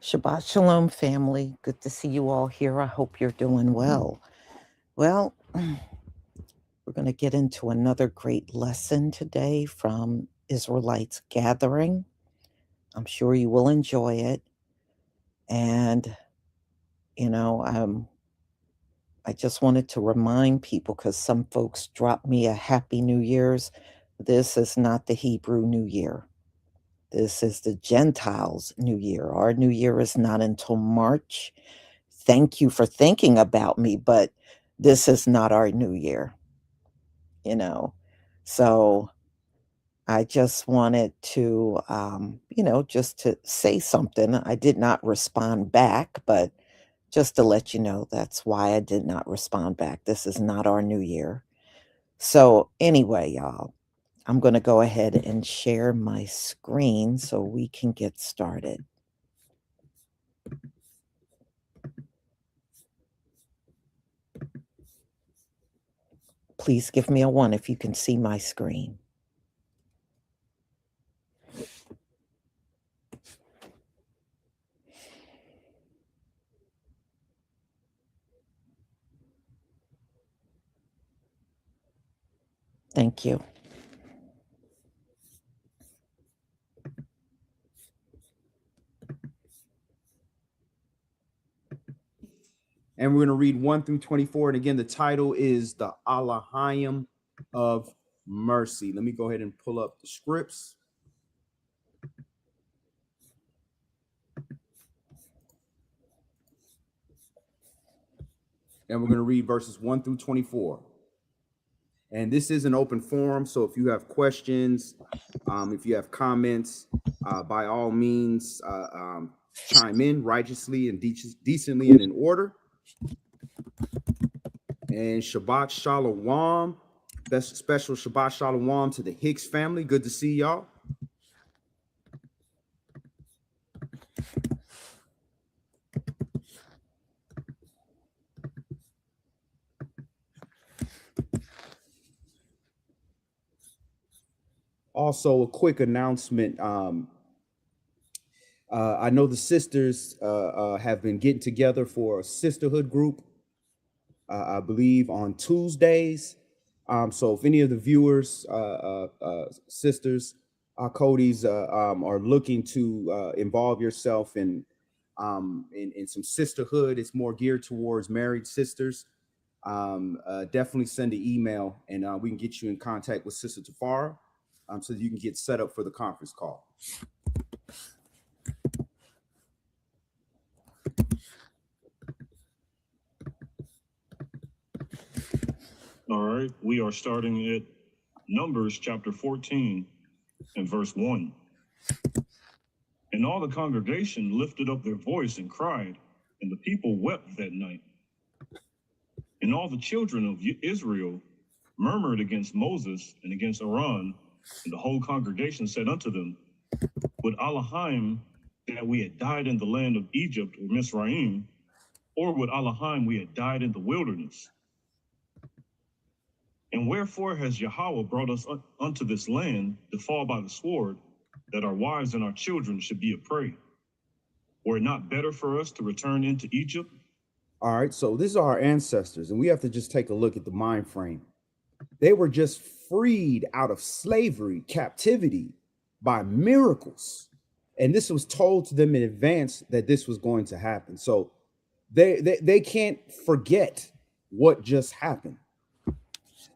Shabbat Shalom, family. Good to see you all here. I hope you're doing well. Well, we're going to get into another great lesson today from Israelites Gathering. I'm sure you will enjoy it. And, you know, I just wanted to remind people because some folks dropped me a Happy New Year's. This is not the Hebrew New Year. This is the Gentiles' New Year. Our New Year is not until March. Thank you for thinking about me, but this is not our New Year, you know. So I just wanted to, just to say something. I did not respond back, but just to let you know, that's why I did not respond back. This is not our New Year. So anyway, y'all, I'm going to go ahead and share my screen so we can get started. Please give me a 1 if you can see my screen. Thank you. And we're going to read 1 through 24. And again, the title is the Alahym of Mercy. Let me go ahead and pull up the scripts. And we're going to read verses 1 through 24. And this is an open forum. So if you have questions, if you have comments, by all means, chime in righteously and decently and in order. And Shabbat Shalom. Special Shabbat Shalom to the Hicks family. Good to see y'all. Also, a quick announcement. I know the sisters have been getting together for a sisterhood group, I believe on Tuesdays. So if any of the viewers, sisters, Cody's, are looking to involve yourself in some sisterhood, it's more geared towards married sisters. Definitely send an email and we can get you in contact with Sister Tafara so that you can get set up for the conference call. All right, we are starting at Numbers chapter 14 and verse 1. And all the congregation lifted up their voice and cried, and the people wept that night. And all the children of Israel murmured against Moses and against Aaron, and the whole congregation said unto them, Would Alahym that we had died in the land of Egypt or Mizraim, or would Alahym we had died in the wilderness? And wherefore has Yahweh brought us unto this land to fall by the sword, that our wives and our children should be a prey? Were it not better for us to return into Egypt? All right, so these are our ancestors, and we have to just take a look at the mind frame. They were just freed out of slavery, captivity, by miracles. And this was told to them in advance that this was going to happen. So they can't forget what just happened.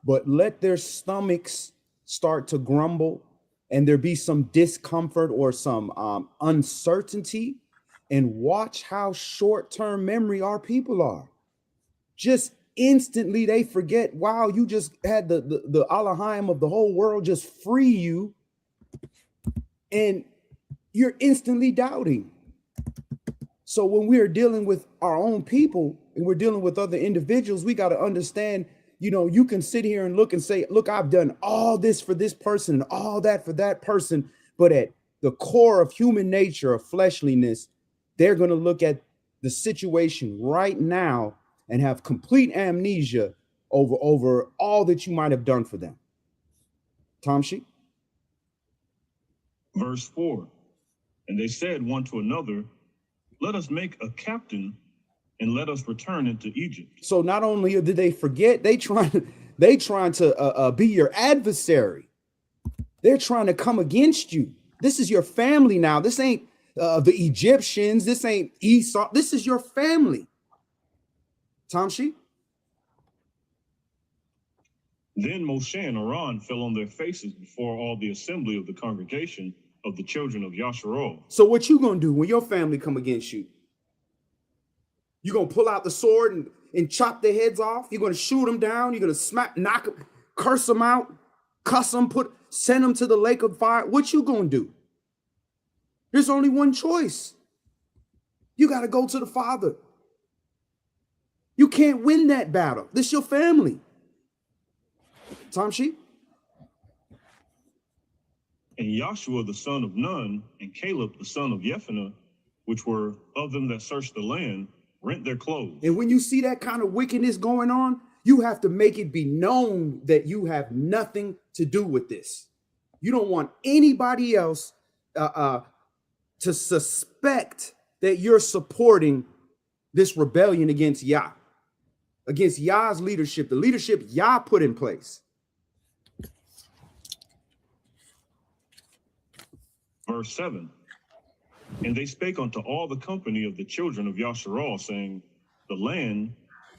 But let their stomachs start to grumble and there be some discomfort or some uncertainty, and watch how short-term memory our people are. Just instantly they forget, wow, you just had the Alahym of the whole world just free you, and you're instantly doubting. So when we are dealing with our own people and we're dealing with other individuals, we got to understand, you can sit here and look and say, look, I've done all this for this person and all that for that person. But at the core of human nature, of fleshliness, they're going to look at the situation right now and have complete amnesia over all that you might have done for them. Tamshi? Verse 4. And they said one to another, Let us make a captain and let us return into Egypt. So not only did they forget, they trying to be your adversary. They're trying to come against you. This is your family now. This ain't the Egyptians. This ain't Esau. This is your family. Tamshi? Then Moshe and Aaron fell on their faces before all the assembly of the congregation of the children of Yasharal. So what you gonna do when your family come against you? You gonna pull out the sword and chop their heads off? You're gonna shoot them down? You're gonna smack, knock them, curse them out, cuss them, send them to the lake of fire? What you gonna do? There's only one choice. You gotta go to the Father. You can't win that battle. This your family. Tamshi? And Joshua the son of Nun and Caleb the son of Jephunneh, which were of them that searched the land, rent their clothes. And when you see that kind of wickedness going on, you have to make it be known that you have nothing to do with this. You don't want anybody else to suspect that you're supporting this rebellion against Yah, against Yah's leadership, the leadership Yah put in place. Verse 7. And they spake unto all the company of the children of Yasharal, saying, the land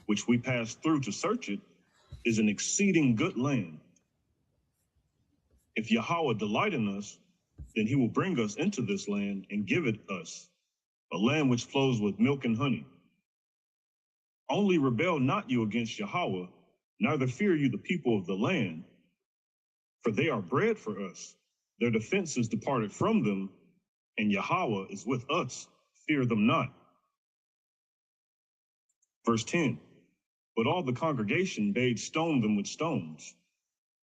which we passed through to search it is an exceeding good land. If Yahweh delight in us, then he will bring us into this land and give it us, a land which flows with milk and honey. Only rebel not you against Yahweh, neither fear you the people of the land, for they are bread for us. Their defense is departed from them, and Yahweh is with us. Fear them not. Verse 10. But all the congregation bade stone them with stones.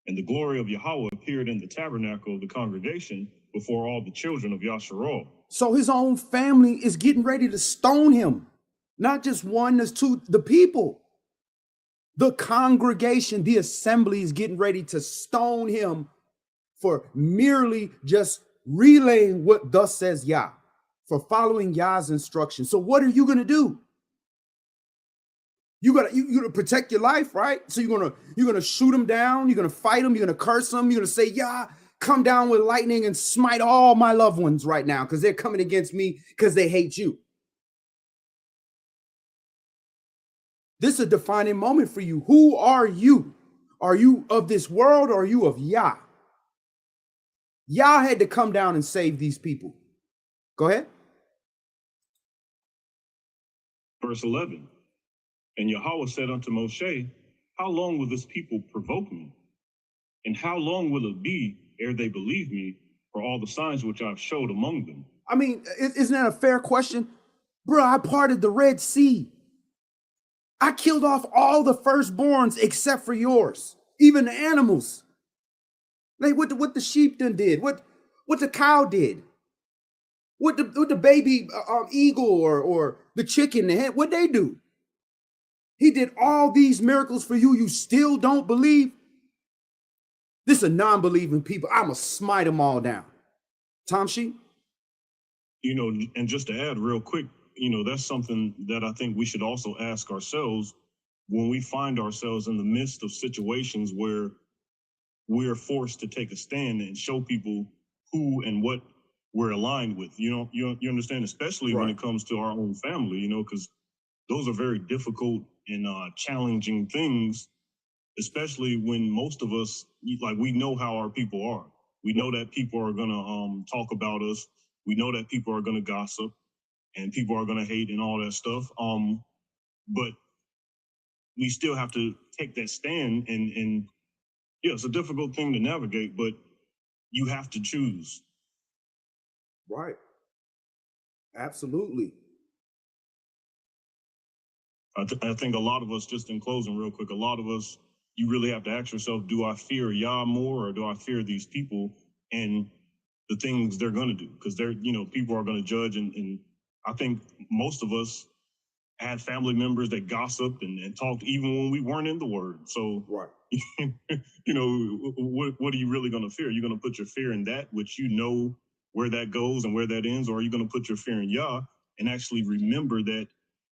And the glory of Yahweh appeared in the tabernacle of the congregation before all the children of Yasharal. So his own family is getting ready to stone him. Not just one, there's two, the people. The congregation, the assembly is getting ready to stone him for merely just relaying what thus says Yah, for following Yah's instructions. So what are you going to do? You're gonna protect your life, right? So you're gonna shoot them down, you're gonna fight them, you're gonna curse them, you're gonna say, Yah, come down with lightning and smite all my loved ones right now because they're coming against me because they hate you. This is a defining moment for you. Who are you? Are you of this world or are you of Yah? Yah had to come down and save these people. Go ahead. Verse 11. And Yahweh said unto Moshe, how long will this people provoke me? And how long will it be ere they believe me for all the signs which I've showed among them? I mean, isn't that a fair question? Bro, I parted the Red Sea. I killed off all the firstborns except for yours, even the animals. Like what the sheep done did, what the cow did, what the baby eagle or the chicken, what they do. He did all these miracles for you. You still don't believe? This is a non-believing people. I'm going to smite them all down. Tamshi? You know, and just to add real quick, you know, that's something that I think we should also ask ourselves when we find ourselves in the midst of situations where we're forced to take a stand and show people who and what we're aligned with. You know, you understand, especially when it comes to our own family, you know, because those are very difficult and challenging things, especially when most of us, like, we know how our people are. We know that people are going to talk about us. We know that people are going to gossip and people are going to hate and all that stuff. But we still have to take that stand and yeah, it's a difficult thing to navigate, but you have to choose. Right. Absolutely. I think a lot of us, just in closing real quick, a lot of us, you really have to ask yourself, do I fear Yah more or do I fear these people and the things they're going to do? Because they're, you know, people are going to judge. And I think most of us had family members that gossiped and talked even when we weren't in the word. So, right. You know, what are you really going to fear? Are you going to put your fear in that, which you know where that goes and where that ends? Or are you going to put your fear in Yah, and actually remember that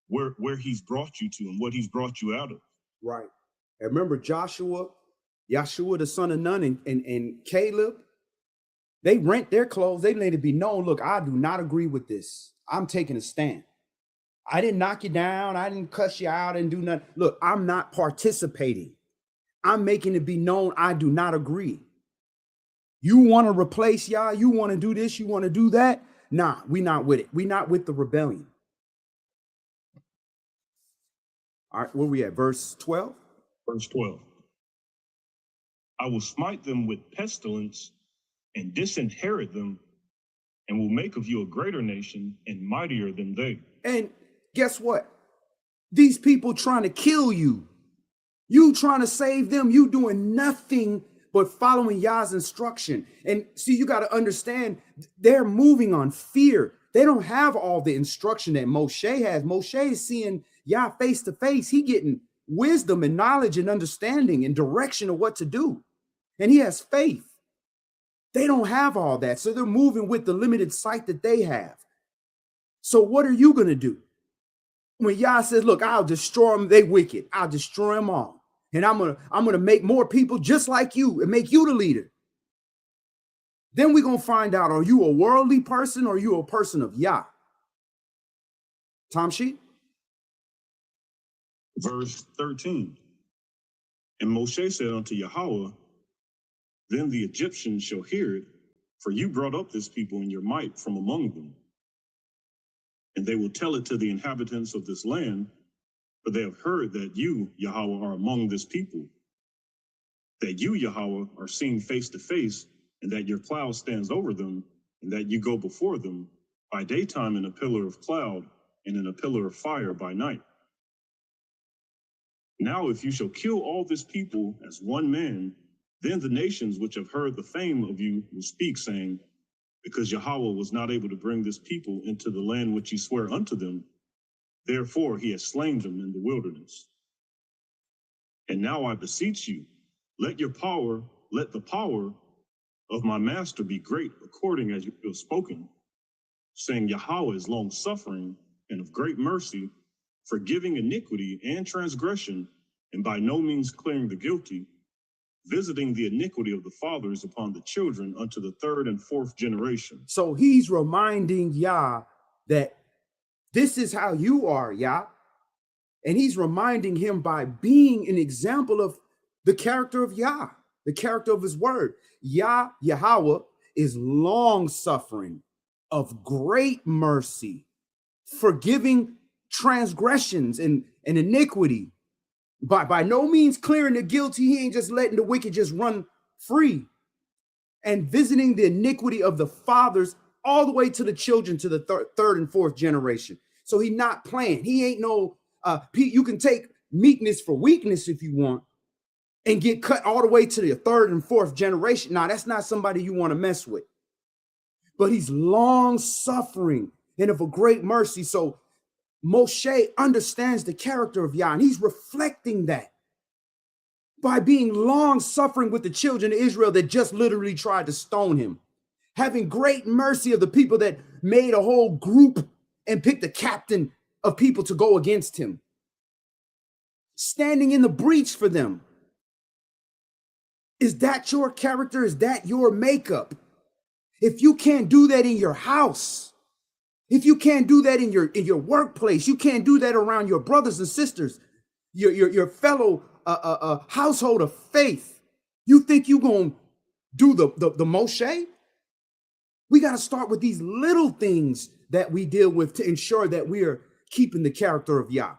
where he's brought you to and what he's brought you out of. Right. And remember Joshua, the son of Nun, and Caleb, they rent their clothes. They let it be known, look, I do not agree with this. I'm taking a stand. I didn't knock you down. I didn't cuss you out and do nothing. Look, I'm not participating. I'm making it be known I do not agree. You want to replace Yah? You want to do this? You want to do that? Nah, we not with it. We not with the rebellion. All right, where we at? Verse 12? Verse 12. I will smite them with pestilence and disinherit them, and will make of you a greater nation and mightier than they. And guess what? These people trying to kill you. You trying to save them. You doing nothing but following Yah's instruction. And see, you got to understand, they're moving on fear. They don't have all the instruction that Moshe has. Moshe is seeing Yah face to face. He getting wisdom and knowledge and understanding and direction of what to do. And he has faith. They don't have all that. So they're moving with the limited sight that they have. So what are you going to do? When Yah says, look, I'll destroy them, they wicked. I'll destroy them all. And I'm gonna make more people just like you and make you the leader. Then we're going to find out, are you a worldly person or are you a person of Yah? Tom Sheet? Verse 13. And Moshe said unto Yahweh, then the Egyptians shall hear it, for you brought up this people in your might from among them. And they will tell it to the inhabitants of this land, for they have heard that you, Yahweh, are among this people, that you, Yahweh, are seen face to face, and that your cloud stands over them, and that you go before them by daytime in a pillar of cloud, and in a pillar of fire by night. Now if you shall kill all this people as one man, then the nations which have heard the fame of you will speak, saying, because Yahweh was not able to bring this people into the land which he sware unto them, therefore he has slain them in the wilderness. And now I beseech you, let the power of my master be great, according as you have spoken, saying Yahweh is long suffering and of great mercy, forgiving iniquity and transgression, and by no means clearing the guilty, visiting the iniquity of the fathers upon the children unto the third and fourth generation. So he's reminding Yah that this is how you are, Yah. And he's reminding him by being an example of the character of Yah, the character of his word. Yah, Yahweh, is long suffering, of great mercy, forgiving transgressions and iniquity. By no means clearing the guilty. He ain't just letting the wicked just run free. And visiting the iniquity of the fathers all the way to the children, to the third and fourth generation. So he not playing. He ain't no, you can take meekness for weakness if you want and get cut all the way to the third and fourth generation. Now, that's not somebody you want to mess with. But he's long suffering and of a great mercy. So Moshe understands the character of Yah, and he's reflecting that by being long suffering with the children of Israel that just literally tried to stone him, having great mercy of the people that made a whole group and picked a captain of people to go against him, standing in the breach for them. Is that your character? Is that your makeup? If you can't do that in your house, if you can't do that in your workplace, you can't do that around your brothers and sisters, your fellow household of faith, you think you're going to do the Moshe? We got to start with these little things that we deal with to ensure that we are keeping the character of Yah.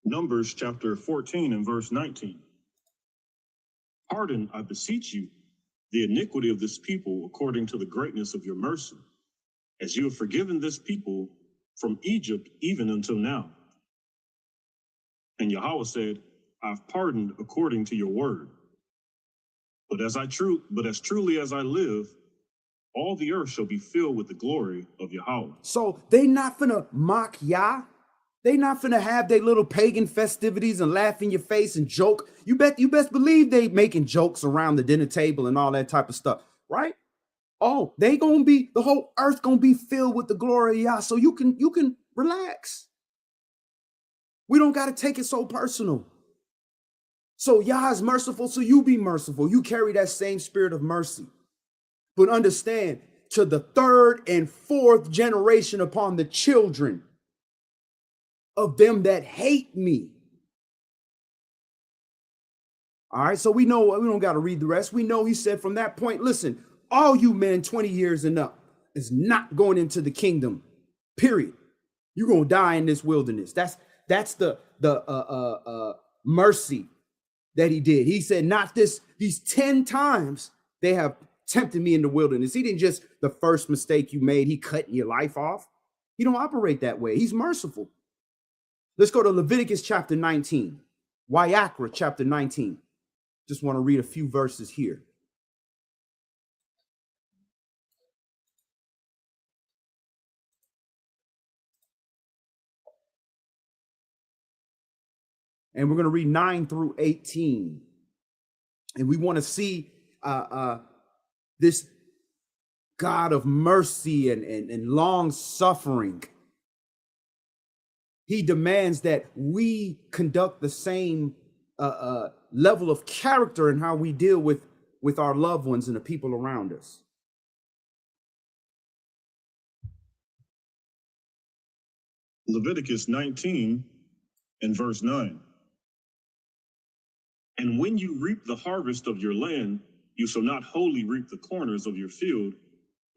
Numbers chapter 14 and verse 19. Pardon, I beseech you, the iniquity of this people according to the greatness of your mercy, as you have forgiven this people from Egypt even until now. And Yahweh said, I've pardoned according to your word. But as truly as I live, all the earth shall be filled with the glory of Yahweh. So they not finna mock Yah. They not finna have their little pagan festivities and laugh in your face and joke. You best believe they making jokes around the dinner table and all that type of stuff. right? Oh, they gonna be, the whole earth gonna be filled with the glory of Yah. So you can relax. We don't got to take it so personal. So Yah is merciful, so you be merciful. You carry that same spirit of mercy. But understand, to the third and fourth generation upon the children of them that hate me. All right, so we know, we don't got to read the rest. We know he said from that point, listen, all you men 20 years and up is not going into the kingdom, period. You're going to die in this wilderness. That's the mercy that he did. He said, not these 10 times they have tempted me in the wilderness. He didn't just, the first mistake you made, he cutting your life off. He don't operate that way. He's merciful. Let's go to Leviticus chapter 19, Wayakra chapter 19. Just want to read a few verses here. And we're going to read 9 through 18. And we want to see this God of mercy and long suffering. He demands that we conduct the same level of character in how we deal with our loved ones and the people around us. Leviticus 19 and verse 9. And when you reap the harvest of your land, you shall not wholly reap the corners of your field,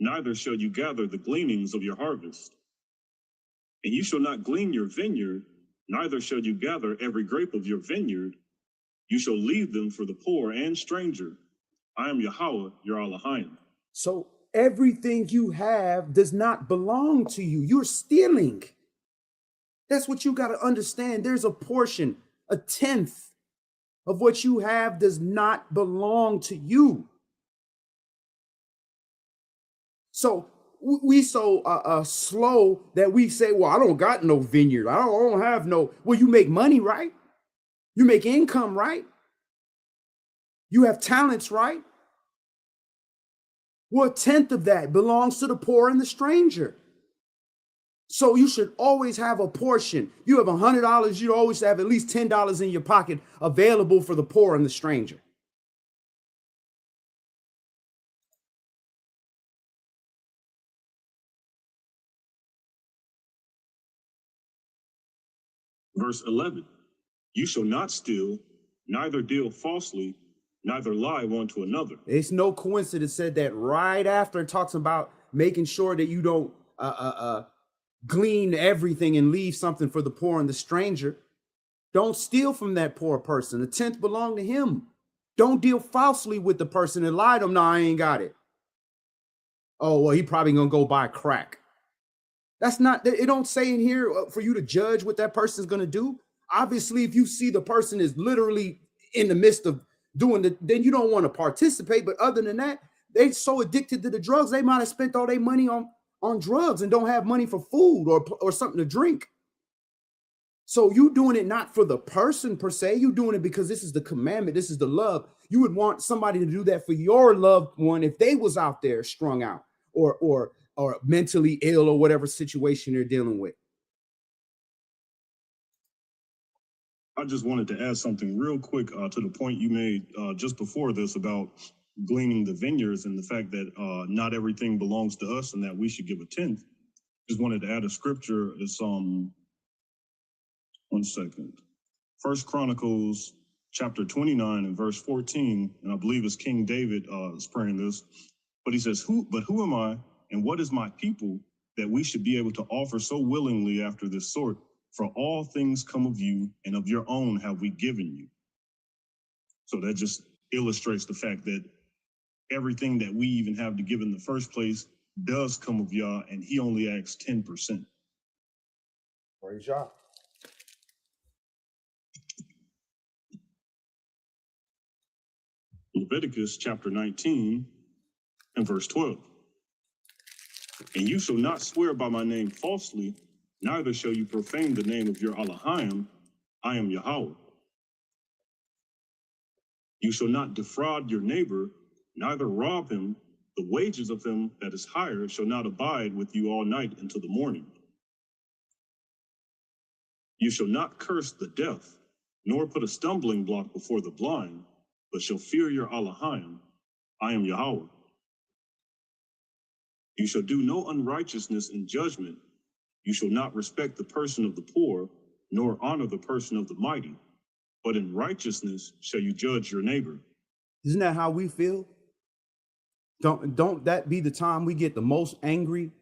neither shall you gather the gleanings of your harvest. And you shall not glean your vineyard, neither shall you gather every grape of your vineyard. You shall leave them for the poor and stranger. I am Yahweh, your Alahym. So everything you have does not belong to you. You're stealing. That's what you got to understand. There's a portion, a tenth of what you have does not belong to you. So we so slow that we say, well, I don't got no vineyard. I don't have no. Well, you make money, right? You make income, right? You have talents, right? Well, a tenth of that belongs to the poor and the stranger. So you should always have a portion. You have $100, you always have at least $10 in your pocket available for the poor and the stranger. Verse 11. You shall not steal, neither deal falsely, neither lie one to another. It's no coincidence said that right after it talks about making sure that you don't glean everything and leave something for the poor and the stranger. Don't steal from that poor person. A tenth belong to him. Don't deal falsely with the person and lie to them. No, I ain't got it. Oh, well, he probably gonna go buy crack. That's not, it don't say in here for you to judge what that person's gonna do. Obviously, if you see the person is literally in the midst of doing it, then you don't want to participate. But other than that, they so addicted to the drugs, they might have spent all their money on drugs and don't have money for food or something to drink. So you doing it not for the person per se, you doing it because this is the commandment, this is the love. You would want somebody to do that for your loved one if they was out there strung out or mentally ill or whatever situation they're dealing with. I just wanted to add something real quick to the point you made just before this about gleaning the vineyards and the fact that not everything belongs to us and that we should give a tenth. Just wanted to add a scripture. It's 1 second. First Chronicles chapter 29 and verse 14, and I believe it's King David is praying this, but he says, who am I and what is my people that we should be able to offer so willingly after this sort? For all things come of you, and of your own have we given you. So that just illustrates the fact that everything that we even have to give in the first place does come of Yah, and he only asks 10%. Praise Yah. Leviticus chapter 19 and verse 12. And you shall not swear by my name falsely, neither shall you profane the name of your Alahym. I am Yahweh. You shall not defraud your neighbor, neither rob him, The wages of him that is hired shall not abide with you all night until the morning. You shall not curse the deaf, nor put a stumbling block before the blind, but shall fear your Alahym. I am Yahweh. You shall do no unrighteousness in judgment. You shall not respect the person of the poor, nor honor the person of the mighty, but in righteousness shall you judge your neighbor. Isn't that how we feel? Don't that be the time we get the most angry,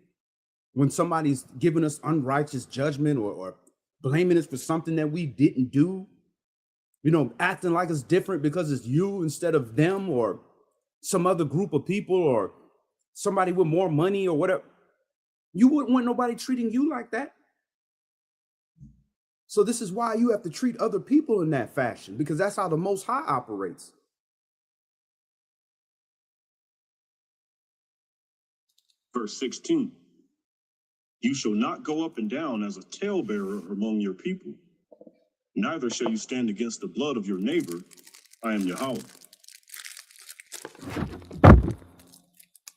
when somebody's giving us unrighteous judgment or blaming us for something that we didn't do? You know, acting like it's different because it's you instead of them or some other group of people or somebody with more money or whatever. You wouldn't want nobody treating you like that. So this is why you have to treat other people in that fashion, because that's how the Most High operates. Verse 16, you shall not go up and down as a talebearer among your people, neither shall you stand against the blood of your neighbor. I am Yahweh.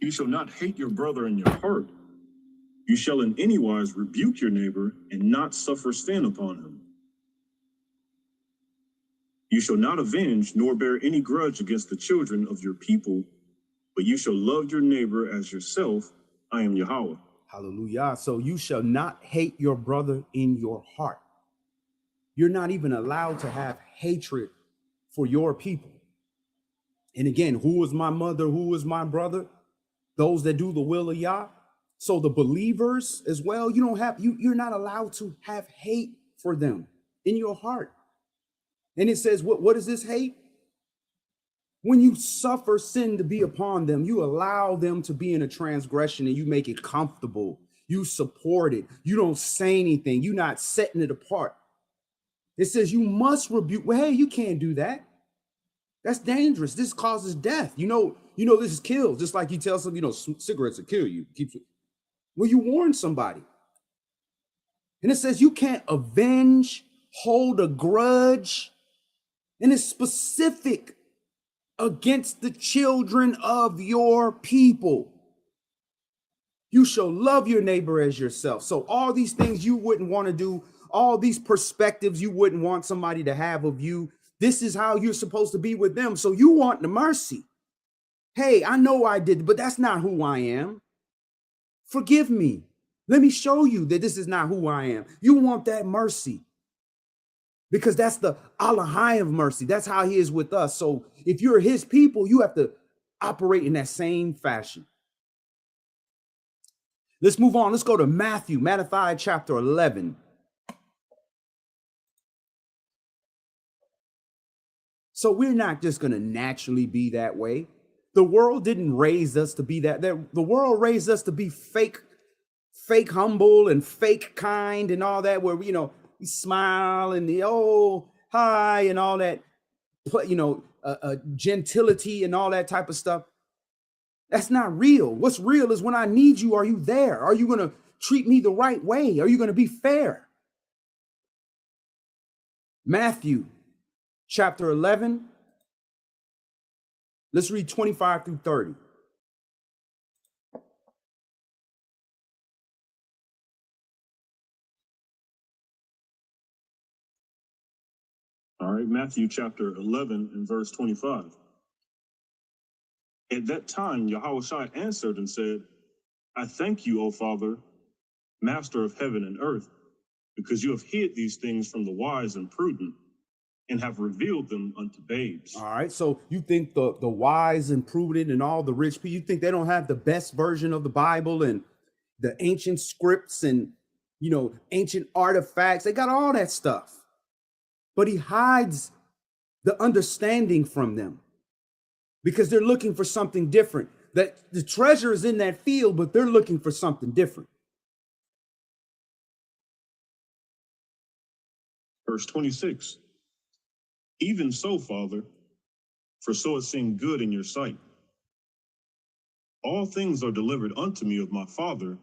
You shall not hate your brother in your heart. You shall in any wise rebuke your neighbor and not suffer sin upon him. You shall not avenge nor bear any grudge against the children of your people, but you shall love your neighbor as yourself. I am Yahweh. Hallelujah. So you shall not hate your brother in your heart. You're not even allowed to have hatred for your people. And again, who is my mother? Who is my brother? Those that do the will of Yah. So the believers as well, you're not allowed to have hate for them in your heart. And it says, what is this hate? When you suffer sin to be upon them, you allow them to be in a transgression and you make it comfortable. You support it. You don't say anything. You're not setting it apart. It says you must rebuke. Well, hey, you can't do that. That's dangerous. This causes death. You know, this is kills. Just like you tell some, cigarettes will kill you. Well, you warn somebody. And it says you can't avenge, hold a grudge. And it's specific against the children of your people. You shall love your neighbor as yourself. So all these things you wouldn't want to do, all these perspectives you wouldn't want somebody to have of you, this is how you're supposed to be with them. So you want the mercy. Hey, I know I did, but that's not who I am. Forgive me. Let me show you that this is not who I am. You want that mercy, because that's the Alahym of Mercy. That's how he is with us. So if you're his people, you have to operate in that same fashion. Let's move on. Let's go to Matthew chapter 11. So we're not just going to naturally be that way. The world didn't raise us to be that. The world raised us to be fake humble and fake kind and all that, where, we smile and hi and all that, gentility and all that type of stuff. That's not real. What's real is when I need you, are you there? Are you going to treat me the right way? Are you going to be fair? Matthew chapter 11. Let's read 25 through 30. All right, Matthew chapter 11 and verse 25. At that time, Yahushua answered and said, I thank you, O Father, master of heaven and earth, because you have hid these things from the wise and prudent and have revealed them unto babes. All right, so you think the wise and prudent and all the rich people, you think they don't have the best version of the Bible and the ancient scripts and, ancient artifacts? They got all that stuff. But he hides the understanding from them because they're looking for something different. That the treasure is in that field, but they're looking for something different. Verse 26. Even so, Father, for so it seemed good in your sight. All things are delivered unto me of my Father,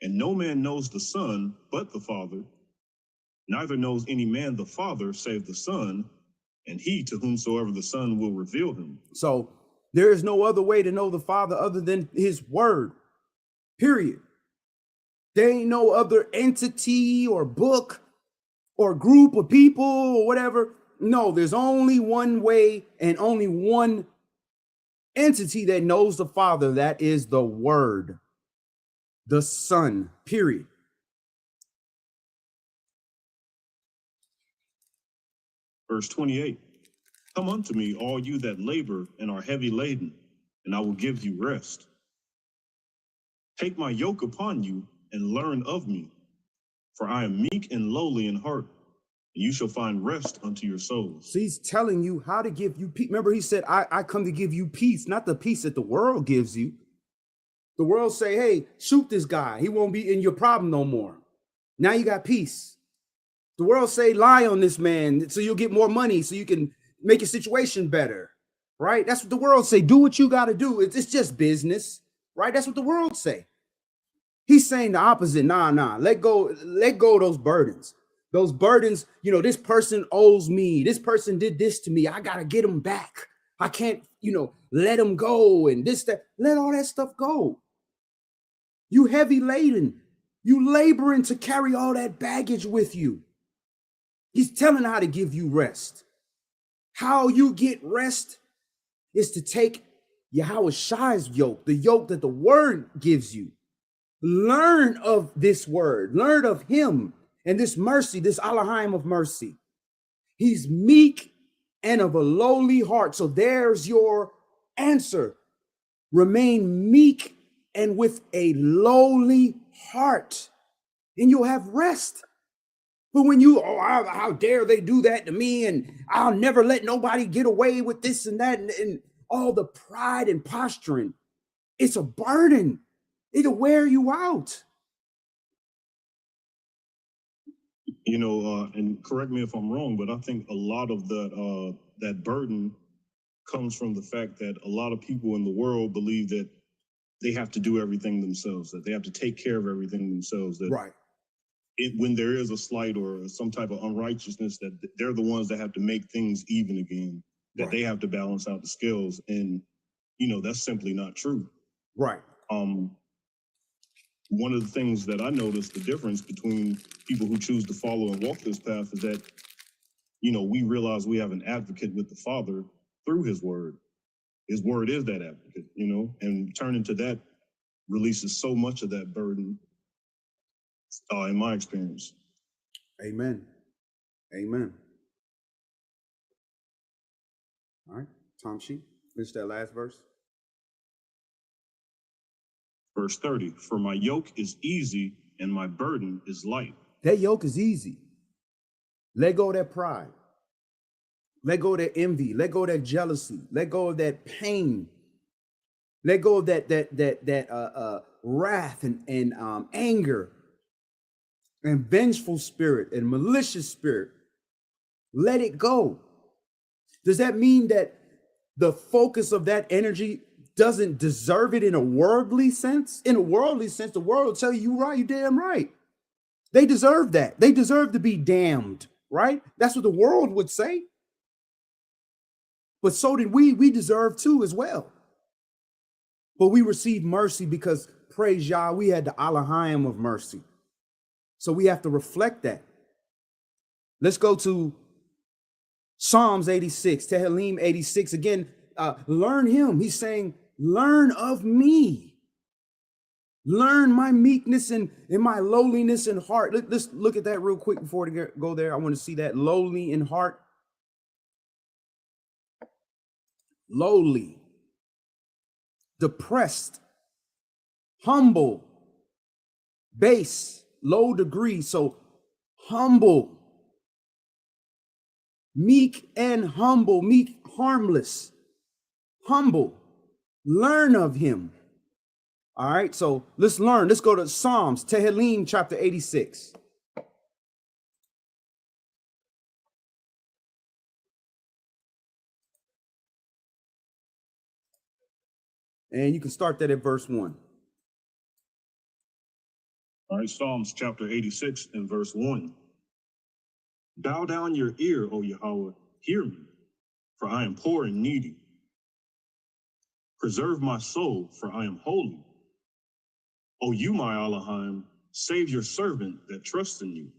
and no man knows the Son but the Father. Neither knows any man the Father save the Son, and he to whomsoever the Son will reveal him. So There is no other way to know the Father other than his word, period. There ain't no other entity or book or group of people or whatever. No, there's only one way and only one entity that knows the Father. That is the Word, the Son, period. Verse 28, come unto me, all you that labor and are heavy laden, and I will give you rest. Take my yoke upon you and learn of me, for I am meek and lowly in heart, and you shall find rest unto your souls. So he's telling you how to give you peace. Remember, he said, I come to give you peace, not the peace that the world gives you. The world say, hey, shoot this guy. He won't be in your problem no more. Now you got peace. The world say, lie on this man so you'll get more money so you can make your situation better, right? That's what the world say. Do what you got to do. It's just business, right? That's what the world say. He's saying the opposite. Nah. Let go of those burdens. Those burdens, this person owes me. This person did this to me. I got to get him back. I can't, let him go and this, that. Let all that stuff go. You heavy laden. You laboring to carry all that baggage with you. He's telling how to give you rest. How you get rest is to take Yahweh Shai's yoke, the yoke that the word gives you. Learn of this word, learn of him and this mercy, this Alahym of Mercy. He's meek and of a lowly heart. So there's your answer. Remain meek and with a lowly heart, and you'll have rest. But when how dare they do that to me, and I'll never let nobody get away with this and that, and all the pride and posturing, it's a burden. It'll wear you out. And correct me if I'm wrong, but I think a lot of that burden comes from the fact that a lot of people in the world believe that they have to do everything themselves, that they have to take care of everything themselves. That right. When there is a slight or some type of unrighteousness, that they're the ones that have to make things even again, that right. They have to balance out the scales. And, that's simply not true. Right. One of the things that I noticed the difference between people who choose to follow and walk this path is that, we realize we have an advocate with the Father through his word. His word is that advocate, and turning to that releases so much of that burden, in my experience. Amen. Amen. All right, Tom Sheep, finish that last verse. Verse 30, for my yoke is easy and my burden is light. That yoke is easy. Let go of that pride. Let go of that envy. Let go of that jealousy. Let go of that pain. Let go of that wrath and anger and vengeful spirit and malicious spirit. Let it go. Does that mean that the focus of that energy doesn't deserve it in a worldly sense? In a worldly sense, the world will tell you, right, you're damn right. They deserve that. They deserve to be damned, right? That's what the world would say. But so did we. We deserve too as well. But we received mercy because, praise Yah, we had the Alahym of Mercy. So we have to reflect that. Let's go to Psalms 86, Tehillim 86. Again, learn him. He's saying, learn of me. Learn my meekness and my lowliness in heart. Let's look at that real quick before we go there. I want to see that lowly in heart. Lowly, depressed, humble, base, low degree. So humble, meek and humble, meek, harmless, humble. Learn of him. All right, so let's learn. Let's go to Psalms, Tehillim, chapter 86. And you can start that at verse 1. All right, Psalms chapter 86 and verse 1. Bow down your ear, O Yahweh, hear me, for I am poor and needy. Preserve my soul, for I am holy. O you, my Alahym, save your servant that trusts in you.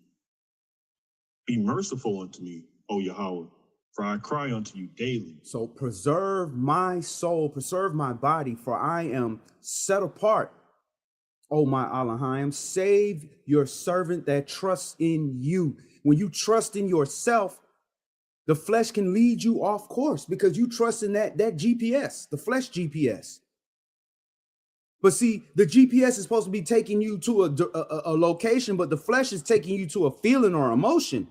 Be merciful unto me, O Yahweh, for I cry unto you daily. So preserve my soul, preserve my body, for I am set apart. O my Alahym, save your servant that trusts in you. When you trust in yourself, the flesh can lead you off course because you trust in that GPS, the flesh GPS. But see, the GPS is supposed to be taking you to a location, but the flesh is taking you to a feeling or emotion,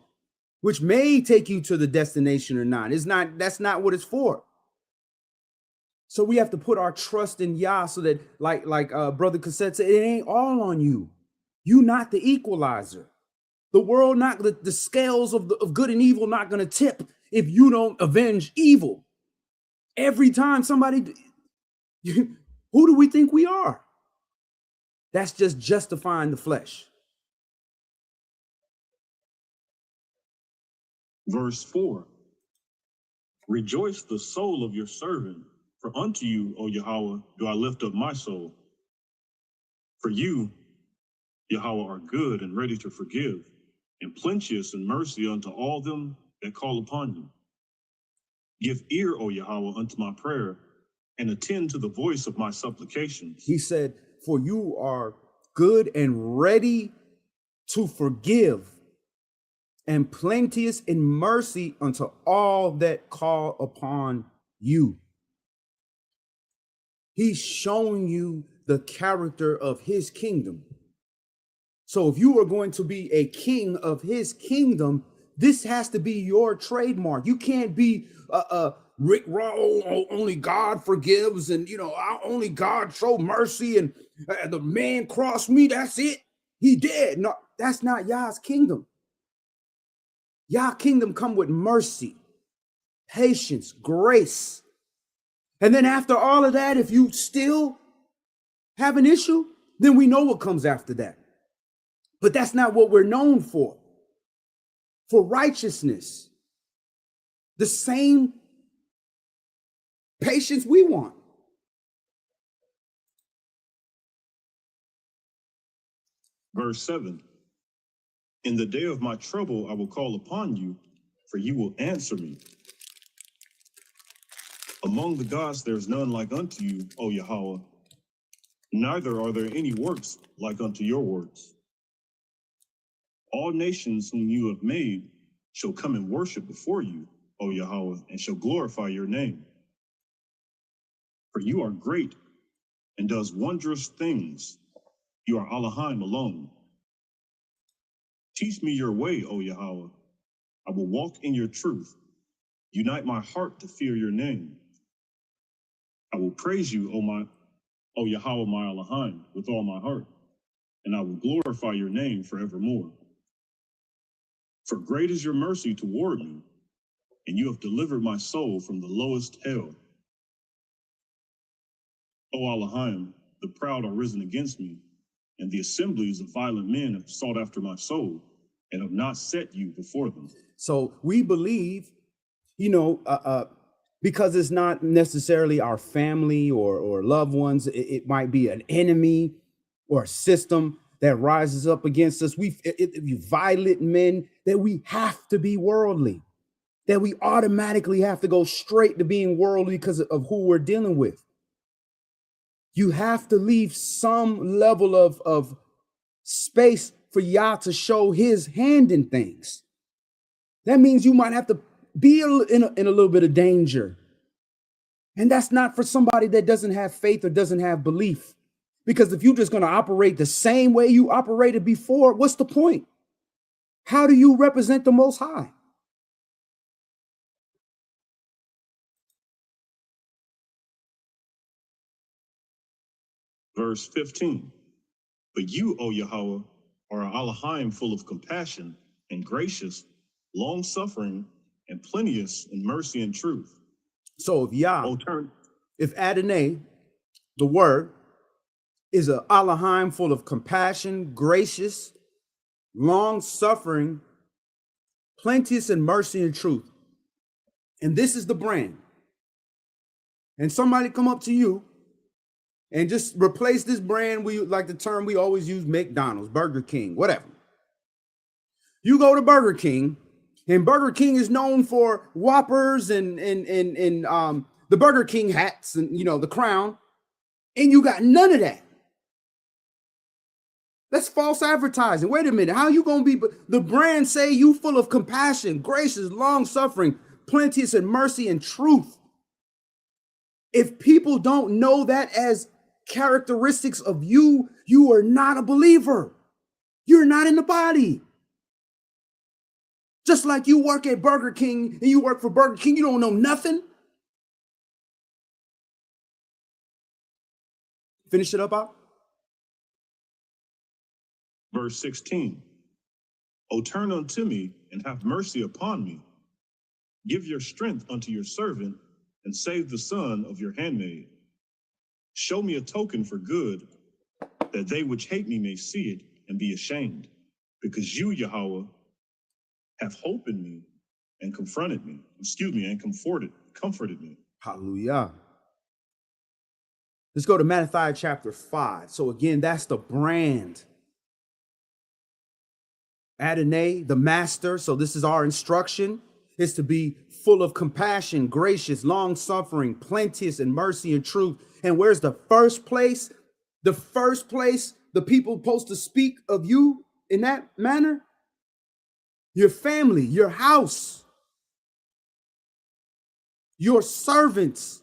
which may take you to the destination or not. That's not what it's for. So we have to put our trust in Yah so that, like Brother Cassette said, it ain't all on you. You not the equalizer. The world not the scales of good and evil not going to tip if you don't avenge evil. Every time somebody, who do we think we are? That's just justifying the flesh. Verse 4. Rejoice the soul of your servant, for unto you, O Yahweh, do I lift up my soul. For you, Yahweh, are good and ready to forgive, and plenteous in mercy unto all them that call upon you. Give ear, O Yahweh, unto my prayer, and attend to the voice of my supplications. He said, for you are good and ready to forgive, and plenteous in mercy unto all that call upon you. He's showing you the character of his kingdom. So if you are going to be a king of his kingdom, this has to be your trademark. You can't be Rick Roll, only God forgives, and only God show mercy, and the man crossed me, that's it. He dead. No, that's not Yah's kingdom. Yah's kingdom come with mercy, patience, grace. And then after all of that, if you still have an issue, then we know what comes after that. But that's not what we're known for. For righteousness, the same patience we want. Verse 7. In the day of my trouble, I will call upon you, for you will answer me. Among the gods, there is none like unto you, O Yahweh. Neither are there any works like unto your works. All nations whom you have made shall come and worship before you, O Yahweh, and shall glorify your name. For you are great and does wondrous things. You are Alahym alone. Teach me your way, O Yahweh. I will walk in your truth. Unite my heart to fear your name. I will praise you, O Yahweh, my Alahym, with all my heart, and I will glorify your name forevermore. For great is your mercy toward me, and you have delivered my soul from the lowest hell. O Alahym, the proud are risen against me, and the assemblies of violent men have sought after my soul, and have not set you before them. So we believe, because it's not necessarily our family or loved ones, it might be an enemy or a system that rises up against us. We violent men, that we have to be worldly, that we automatically have to go straight to being worldly because of who we're dealing with. You have to leave some level of space for Yah to show his hand in things. That means you might have to be in a little bit of danger. And that's not for somebody that doesn't have faith or doesn't have belief. Because if you're just going to operate the same way you operated before, what's the point? How do you represent the Most High? Verse 15. But you, O Yahweh, are an Alahym full of compassion and gracious, long-suffering, and plenteous in mercy and truth. So if Adonai, the word, is an Alahym full of compassion, gracious, long-suffering, plenteous in mercy and truth, and this is the brand, and somebody come up to you and just replace this brand, we like the term we always use, McDonald's, Burger King, whatever. You go to Burger King, and Burger King is known for Whoppers and the Burger King hats and, you know, the crown, and you got none of that. That's false advertising. Wait a minute. How you going to be? The brand say you full of compassion, gracious, long suffering, plenteous in mercy and truth. If people don't know that as characteristics of you, you are not a believer. You're not in the body. Just like you work at Burger King and you work for Burger King, you don't know nothing. Finish it up, Al. Verse 16. O turn unto me and have mercy upon me. Give your strength unto your servant and save the son of your handmaid. Show me a token for good, that they which hate me may see it and be ashamed, because you, Yahweh, have hope in me and comforted me. Hallelujah. Let's go to Matthew chapter 5. So again, that's the brand. Adonai, the master. So this is our instruction, is to be full of compassion, gracious, long-suffering, plenteous in mercy and truth. And where's the first place? The first place the people supposed to speak of you in that manner? Your family, your house, your servants,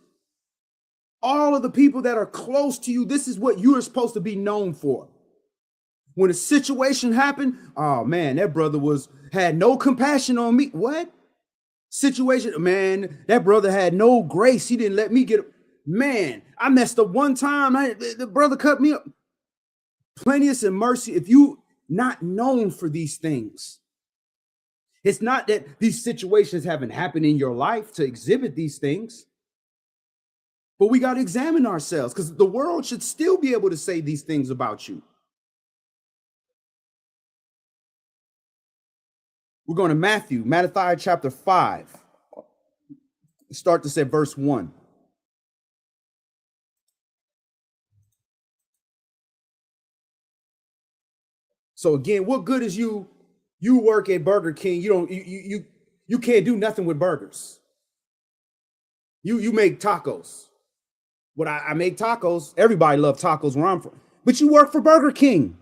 all of the people that are close to you. This is what you are supposed to be known for. When a situation happened, oh man, that brother had no compassion on me. What? Situation, man, that brother had no grace. He didn't let me get, man, I messed up one time. The brother cut me up. Plenteous in mercy. If you not known for these things, it's not that these situations haven't happened in your life to exhibit these things, but we got to examine ourselves, because the world should still be able to say these things about you. We're going to Matthew chapter 5. Start to say verse 1. So again, what good is you work at Burger King? You can't do nothing with burgers. You make tacos. What I make tacos, everybody loves tacos where I'm from. But you work for Burger King.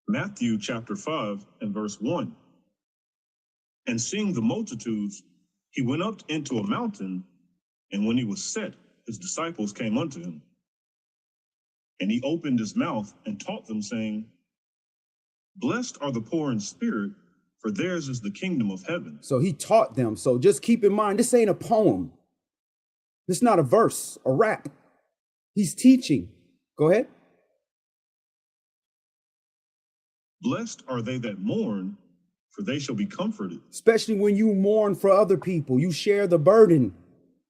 Matthew chapter 5 and verse 1. And seeing the multitudes, he went up into a mountain, and when he was set, his disciples came unto him. And he opened his mouth and taught them, saying, Blessed are the poor in spirit, for theirs is the kingdom of heaven. So he taught them. So just keep in mind, this ain't a poem. This is not a verse, a rap. He's teaching. Go ahead. Blessed are they that mourn, for they shall be comforted. Especially when you mourn for other people, you share the burden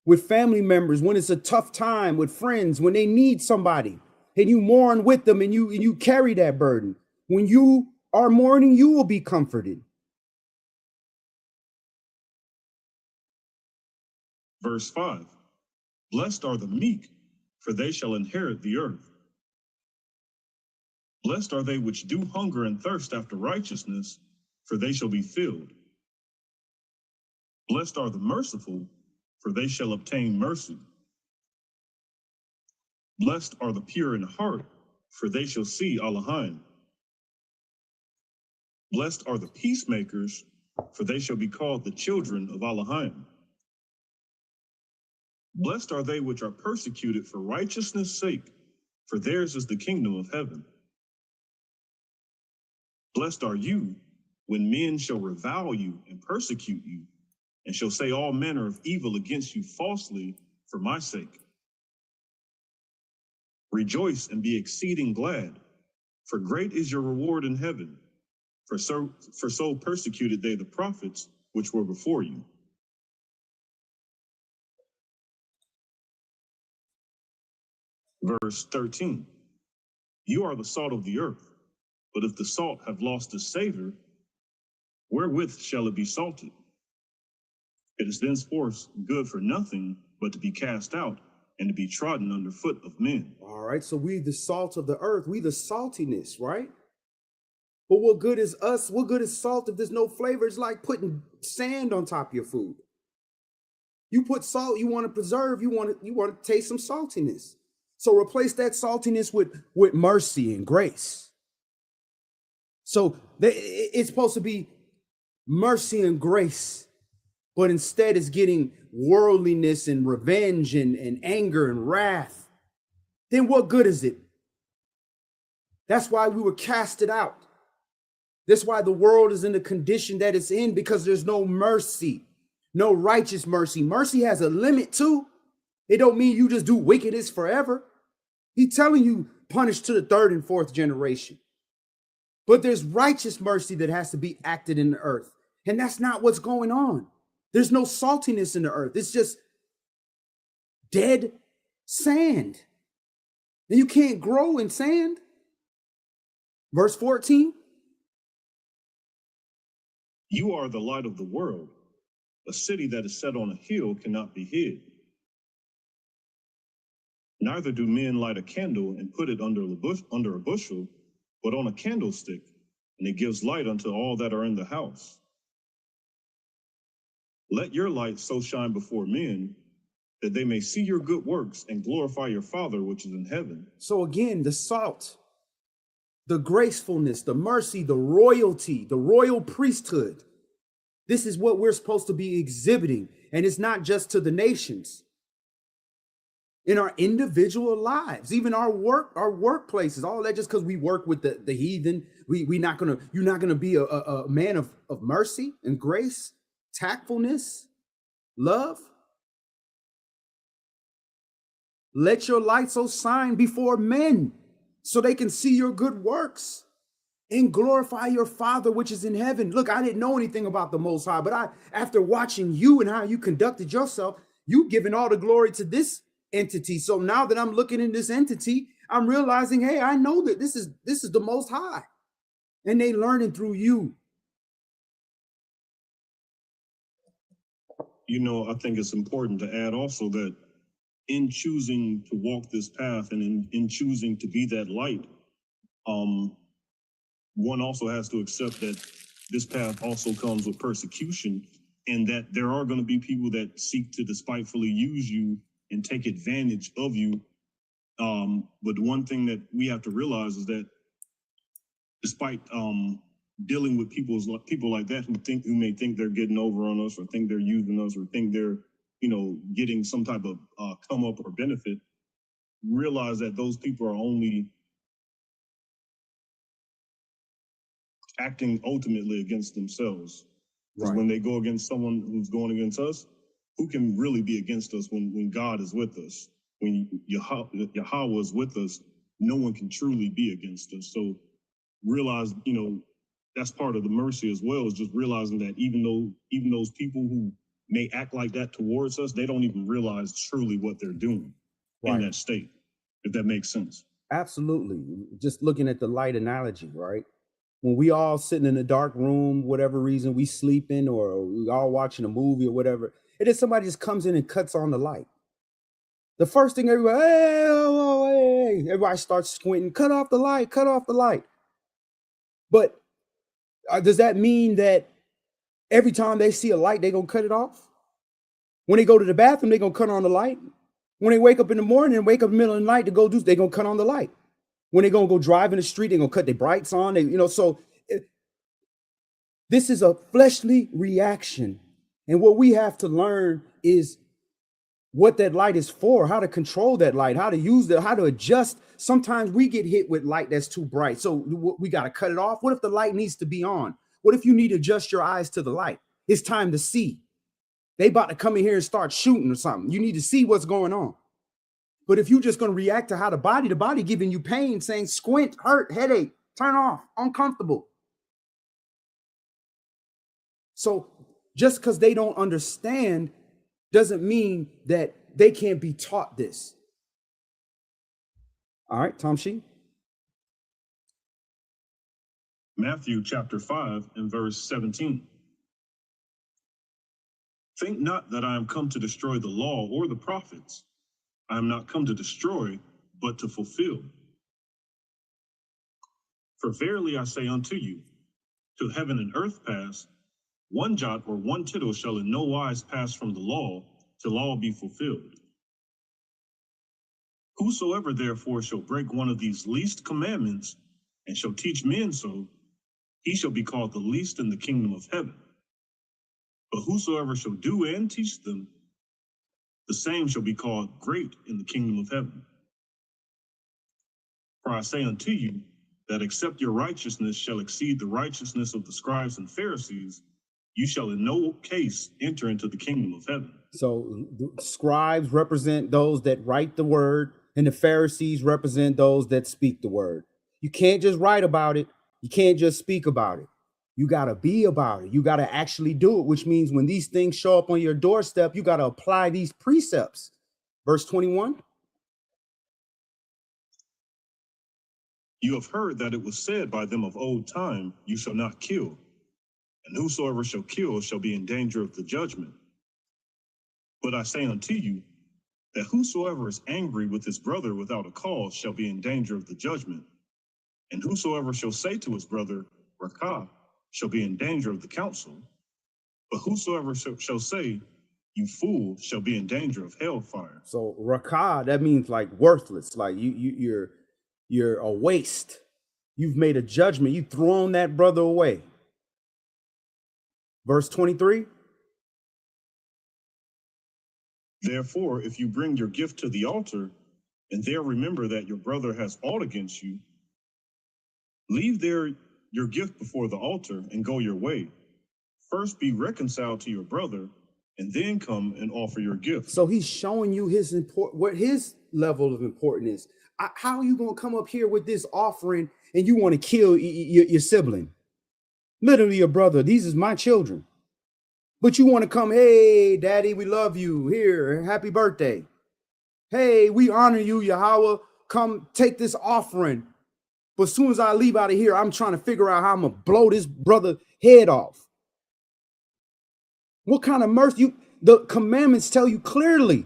with family members, when it's a tough time, with friends, when they need somebody, and you mourn with them, and you carry that burden. When you are mourning, you will be comforted. Verse 5. Blessed are the meek, for they shall inherit the earth. Blessed are they which do hunger and thirst after righteousness, for they shall be filled. Blessed are the merciful, for they shall obtain mercy. Blessed are the pure in heart, for they shall see Alahym. Blessed are the peacemakers, for they shall be called the children of Alahym. Blessed are they which are persecuted for righteousness' sake, for theirs is the kingdom of heaven. Blessed are you when men shall revile you and persecute you, and shall say all manner of evil against you falsely for my sake. Rejoice and be exceeding glad, for great is your reward in heaven, for so persecuted they the prophets which were before you. Verse 13. You are the salt of the earth, but if the salt have lost its savor, Wherewith shall it be salted? It is thenceforth good for nothing but to be cast out and to be trodden under foot of men. All right, so we the salt of the earth, we the saltiness, right? But what good is us? What good is salt if there's no flavor? It's like putting sand on top of your food. You put salt, you want to preserve, you want to taste some saltiness. So replace that saltiness with mercy and grace. So it's supposed to be mercy and grace, but instead it's getting worldliness and revenge and anger and wrath. Then what good is it? That's why we were casted out. That's why the world is in the condition that it's in, because there's no mercy, no righteous mercy. Mercy has a limit too. It don't mean you just do wickedness forever. He's telling you punish to the third and fourth generation. But there's righteous mercy that has to be acted in the earth. And that's not what's going on. There's no saltiness in the earth. It's just dead sand. And you can't grow in sand. Verse 14. You are the light of the world. A city that is set on a hill cannot be hid. Neither do men light a candle and put it under a bushel, but on a candlestick, and it gives light unto all that are in the house. Let your light so shine before men that they may see your good works and glorify your Father which is in heaven. So again, the salt, the gracefulness, the mercy, the royalty, the royal priesthood. This is what we're supposed to be exhibiting. And it's not just to the nations. In our individual lives, even our workplaces, all that, just because we work with the heathen, you're not gonna be a man of mercy and grace, tactfulness, love. Let your light so shine before men so they can see your good works and glorify your Father which is in heaven. Look, I didn't know anything about the Most High, but after watching you and how you conducted yourself, you giving all the glory to this entity. So now that I'm looking in this entity, I'm realizing, hey, I know that this is the Most High, and they learning through you. You know, I think it's important to add also that in choosing to walk this path and in choosing to be that light, one also has to accept that this path also comes with persecution, and that there are going to be people that seek to despitefully use you and take advantage of you. But the one thing that we have to realize is that despite dealing with people like that who may think they're getting over on us, or think they're using us, or think they're getting some type of come up or benefit, realize that those people are only acting ultimately against themselves. Because when they go against someone who's going against us, who can really be against us when God is with us? When Yahweh is with us, no one can truly be against us. So realize, that's part of the mercy as well, is just realizing that even those people who may act like that towards us, they don't even realize truly what they're doing in that state, if that makes sense. Absolutely. Just looking at the light analogy, right? When we all sitting in a dark room, whatever reason, we sleeping or we all watching a movie or whatever, and then somebody just comes in and cuts on the light. The first thing everybody, hey, everybody starts squinting, cut off the light, cut off the light. But does that mean that every time they see a light, they're going to cut it off? When they go to the bathroom, they're going to cut on the light. When they wake up in the morning and wake up in the middle of the night to go do, they're going to cut on the light. When they're going to go drive in the street, they're going to cut their brights on. This is a fleshly reaction. And what we have to learn is what that light is for, how to control that light, how to use it, how to adjust. Sometimes we get hit with light that's too bright, so we got to cut it off. What if the light needs to be on? What if you need to adjust your eyes to the light? It's time to see. They about to come in here and start shooting or something. You need to see what's going on. But if you're just going to react to how the body giving you pain, saying squint, hurt, headache, turn off, uncomfortable. So just because they don't understand doesn't mean that they can't be taught this. All right, Tom Shee. Matthew chapter 5 and verse 17. Think not that I am come to destroy the law or the prophets. I am not come to destroy, but to fulfill. For verily I say unto you, till heaven and earth pass, one jot or one tittle shall in no wise pass from the law, till all be fulfilled. Whosoever therefore shall break one of these least commandments, and shall teach men so, he shall be called the least in the kingdom of heaven. But whosoever shall do and teach them, the same shall be called great in the kingdom of heaven. For I say unto you, that except your righteousness shall exceed the righteousness of the scribes and Pharisees, you shall in no case enter into the kingdom of heaven. So the scribes represent those that write the word, and the Pharisees represent those that speak the word. You can't just write about it. You can't just speak about it. You got to be about it. You got to actually do it, which means when these things show up on your doorstep, you got to apply these precepts. Verse 21. You have heard that it was said by them of old time, you shall not kill, and whosoever shall kill shall be in danger of the judgment. But I say unto you, that whosoever is angry with his brother without a cause shall be in danger of the judgment. And whosoever shall say to his brother, Rakah, shall be in danger of the council. But whosoever shall say, you fool, shall be in danger of hellfire. So Rakah, that means like worthless, like you're a waste. You've made a judgment. You've thrown that brother away. Verse 23. Therefore, if you bring your gift to the altar, and there remember that your brother has aught against you, leave there your gift before the altar and go your way. First be reconciled to your brother, and then come and offer your gift. So he's showing you what his level of importance is. How are you going to come up here with this offering and you want to kill your sibling? Literally your brother. These is my children. But you want to come, hey, daddy, we love you. Here, happy birthday. Hey, we honor you, Yahweh. Come take this offering. But as soon as I leave out of here, I'm trying to figure out how I'm going to blow this brother head off. What kind of mercy? The commandments tell you clearly.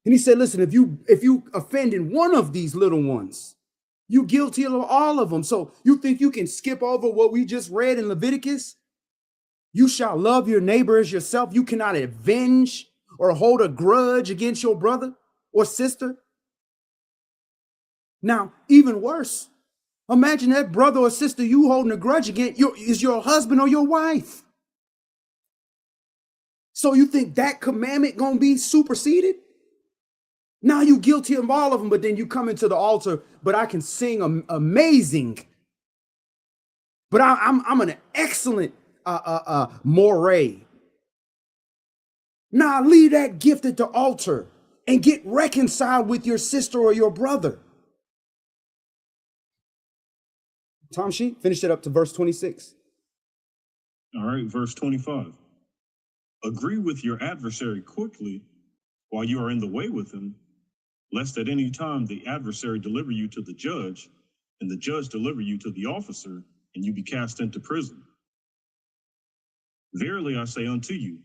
And he said, listen, if you offend in one of these little ones, you guilty of all of them. So you think you can skip over what we just read in Leviticus? You shall love your neighbor as yourself. You cannot avenge or hold a grudge against your brother or sister. Now, even worse, imagine that brother or sister you holding a grudge against is your husband or your wife. So you think that commandment gonna be superseded? Now you guilty of all of them, but then you come into the altar, but I can sing amazing. But I'm an excellent moray. Now leave that gift at the altar and get reconciled with your sister or your brother. Tom Sheet, finish it up to verse 26. All right, verse 25. Agree with your adversary quickly while you are in the way with him, lest at any time the adversary deliver you to the judge, and the judge deliver you to the officer, and you be cast into prison. Verily I say unto you,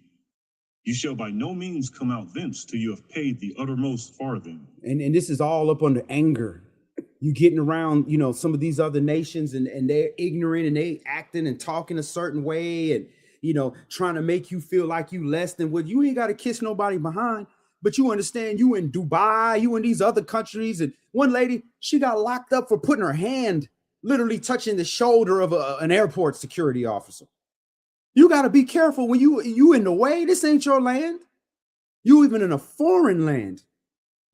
you shall by no means come out thence till you have paid the uttermost farthing. And this is all up under anger. You getting around, some of these other nations and they're ignorant and they acting and talking a certain way and, trying to make you feel like you less than what you ain't got to kiss nobody behind. But you understand you in Dubai, you in these other countries. And one lady, she got locked up for putting her hand literally touching the shoulder of an airport security officer. You got to be careful when you in the way. This ain't your land. You even in a foreign land.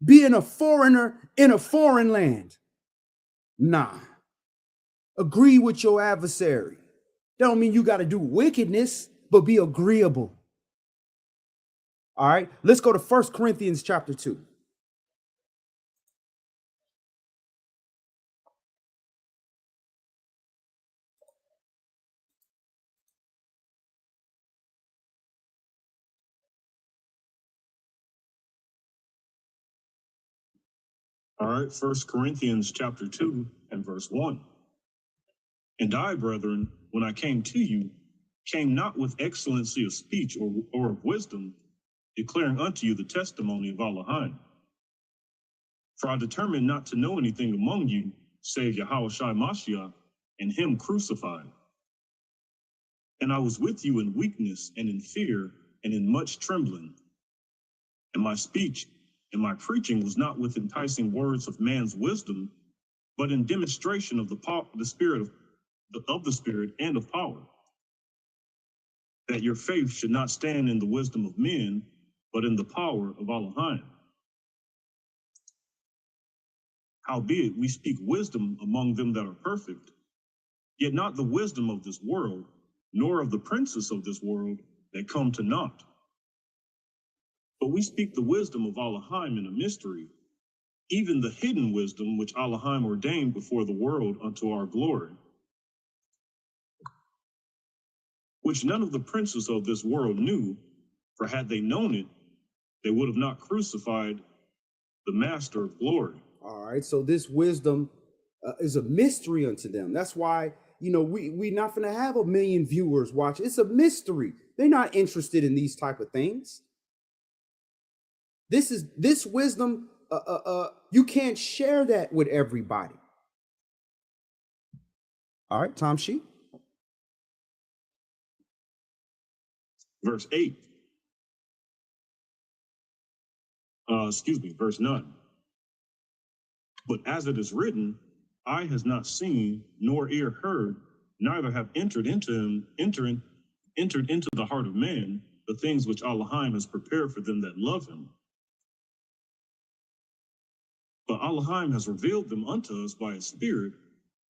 Being a foreigner in a foreign land. Nah. Agree with your adversary. That don't mean you got to do wickedness, but be agreeable. All right, let's go to 1 Corinthians chapter 2. All right, 1 Corinthians chapter 2 and verse 1. And I, brethren, when I came to you, came not with excellency of speech or of wisdom, declaring unto you the testimony of Alahym. For I determined not to know anything among you, save Yahushua Mashiach, and him crucified. And I was with you in weakness and in fear and in much trembling. And my speech and my preaching was not with enticing words of man's wisdom, but in demonstration of the Spirit and of power, that your faith should not stand in the wisdom of men, but in the power of Alahym. Howbeit we speak wisdom among them that are perfect, yet not the wisdom of this world, nor of the princes of this world that come to naught. But we speak the wisdom of Alahym in a mystery, even the hidden wisdom which Alahym ordained before the world unto our glory, which none of the princes of this world knew, for had they known it, they would have not crucified the Master of glory. All right, so this wisdom is a mystery unto them. That's why, we're not going to have 1 million viewers watch. It's a mystery. They're not interested in these type of things. This wisdom, you can't share that with everybody. All right, Tom Sheep. Verse 8. Verse 9. But as it is written, eye has not seen, nor ear heard, neither have entered into the heart of man the things which Alahym has prepared for them that love him. But Alahym has revealed them unto us by his Spirit,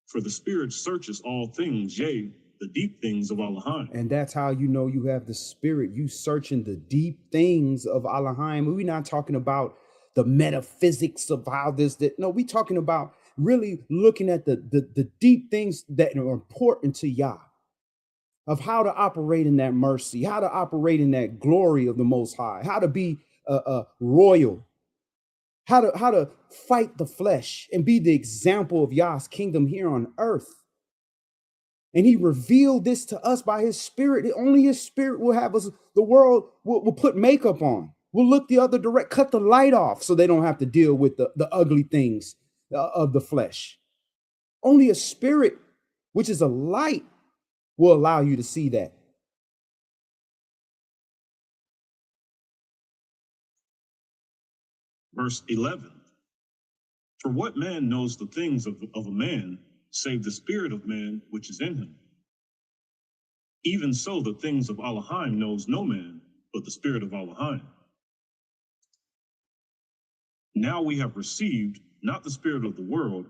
for the Spirit searches all things, yea, the deep things of Alahym. And that's how you have the Spirit. You searching the deep things of Alahym. We're not talking about the metaphysics of how no, we're talking about really looking at the deep things that are important to Yah, of how to operate in that mercy, how to operate in that glory of the Most High, how to be royal, how to fight the flesh and be the example of Yah's kingdom here on earth. And he revealed this to us by his Spirit. Only his Spirit will have us, the world will put makeup on. We'll look the other direct, cut the light off so they don't have to deal with the ugly things of the flesh. Only a Spirit, which is a light, will allow you to see that. Verse 11. For what man knows the things of a man, save the spirit of man which is in him? Even so, the things of Alahym knows no man, but the Spirit of Alahym. Now we have received not the spirit of the world,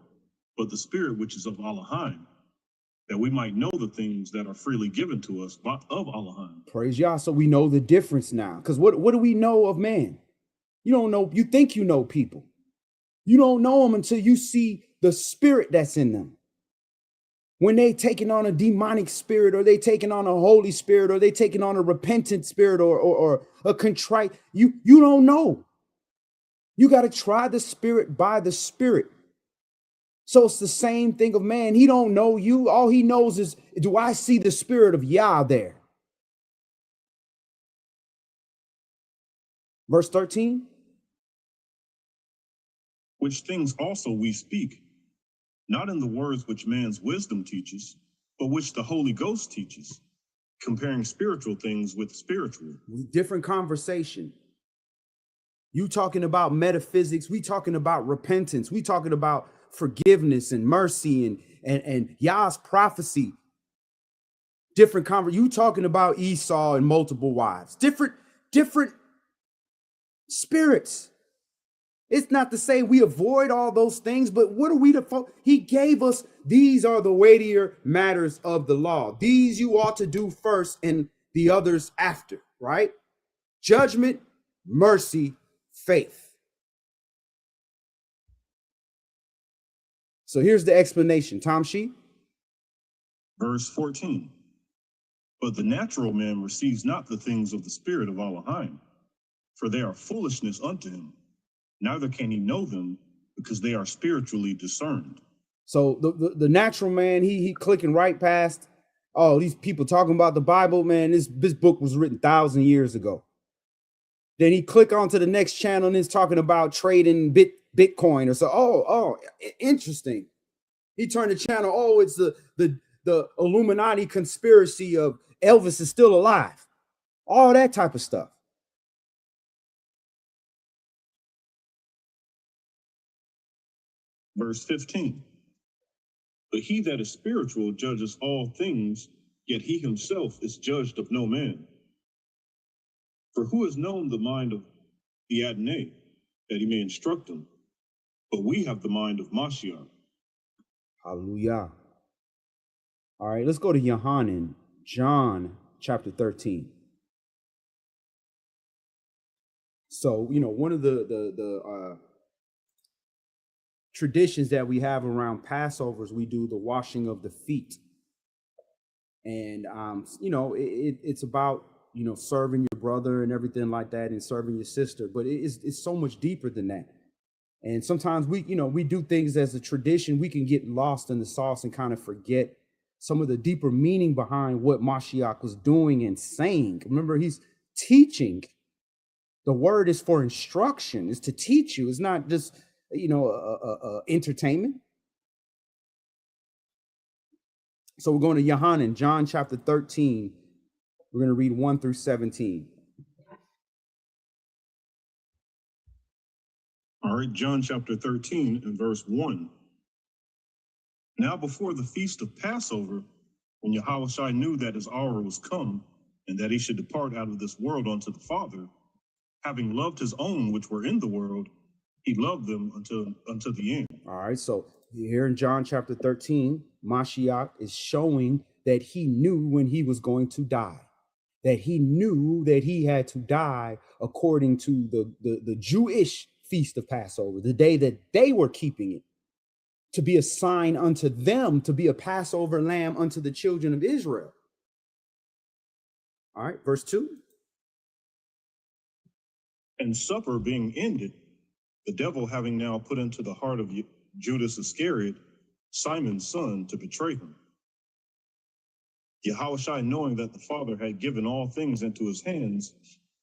but the Spirit which is of Alahym, that we might know the things that are freely given to us of Alahym. Praise Yah. So we know the difference now. Because what do we know of man? You don't know. You think you know people. You don't know them until you see the spirit that's in them. When they taking on a demonic spirit, or they taking on a Holy Spirit, or they taking on a repentant spirit, or a contrite, you don't know. You got to try the Spirit by the Spirit. So it's the same thing of man. He don't know you. All he knows is, do I see the Spirit of Yah there? Verse 13. Which things also we speak, not in the words which man's wisdom teaches, but which the Holy Ghost teaches, comparing spiritual things with spiritual. Different conversation. You talking about metaphysics. We talking about repentance. We talking about forgiveness and mercy and Yah's prophecy. Different conversation. You talking about Esau and multiple wives. Different spirits. It's not to say we avoid all those things, but what are we to? He gave us, these are the weightier matters of the law. These you ought to do first and the others after, right? Judgment, mercy, faith. So here's the explanation. Tom Sheep. Verse 14. But the natural man receives not the things of the Spirit of Alahym, for they are foolishness unto him. Neither can he know them, because they are spiritually discerned. So the natural man, he clicking right past, oh, these people talking about the Bible, man, this book was written 1,000 years ago. Then he click onto the next channel and it's talking about trading Bitcoin or so. Oh, interesting. He turned the channel. Oh, it's the Illuminati conspiracy of Elvis is still alive. All that type of stuff. Verse 15. But he that is spiritual judges all things, yet he himself is judged of no man. For who has known the mind of the Adonai, that he may instruct him? But we have the mind of Mashiach. Hallelujah. All right, let's go to Yohanan, John chapter 13. So, you know, one of the traditions that we have around Passovers, we do the washing of the feet. And, you know, it's about, you know, serving your brother and everything like that and serving your sister. But it's so much deeper than that. And sometimes we do things as a tradition. We can get lost in the sauce and kind of forget some of the deeper meaning behind what Mashiach was doing and saying. Remember, he's teaching. The word is for instruction, is to teach you. It's not just, you know, entertainment. So we're going to Yohanan, John chapter 13. We're going to read 1 through 17. All right, John chapter 13 and verse 1. Now before the feast of Passover, when Yahushua knew that his hour was come, and that he should depart out of this world unto the Father, having loved his own which were in the world, he loved them unto the end. All right, so here in John chapter 13, Mashiach is showing that he knew when he was going to die, that he knew that he had to die according to the Jewish feast of Passover, the day that they were keeping it, to be a sign unto them, to be a Passover lamb unto the children of Israel. All right, verse 2. And supper being ended, the devil having now put into the heart of Judas Iscariot, Simon's son, to betray him. Yahushua, knowing that the Father had given all things into his hands,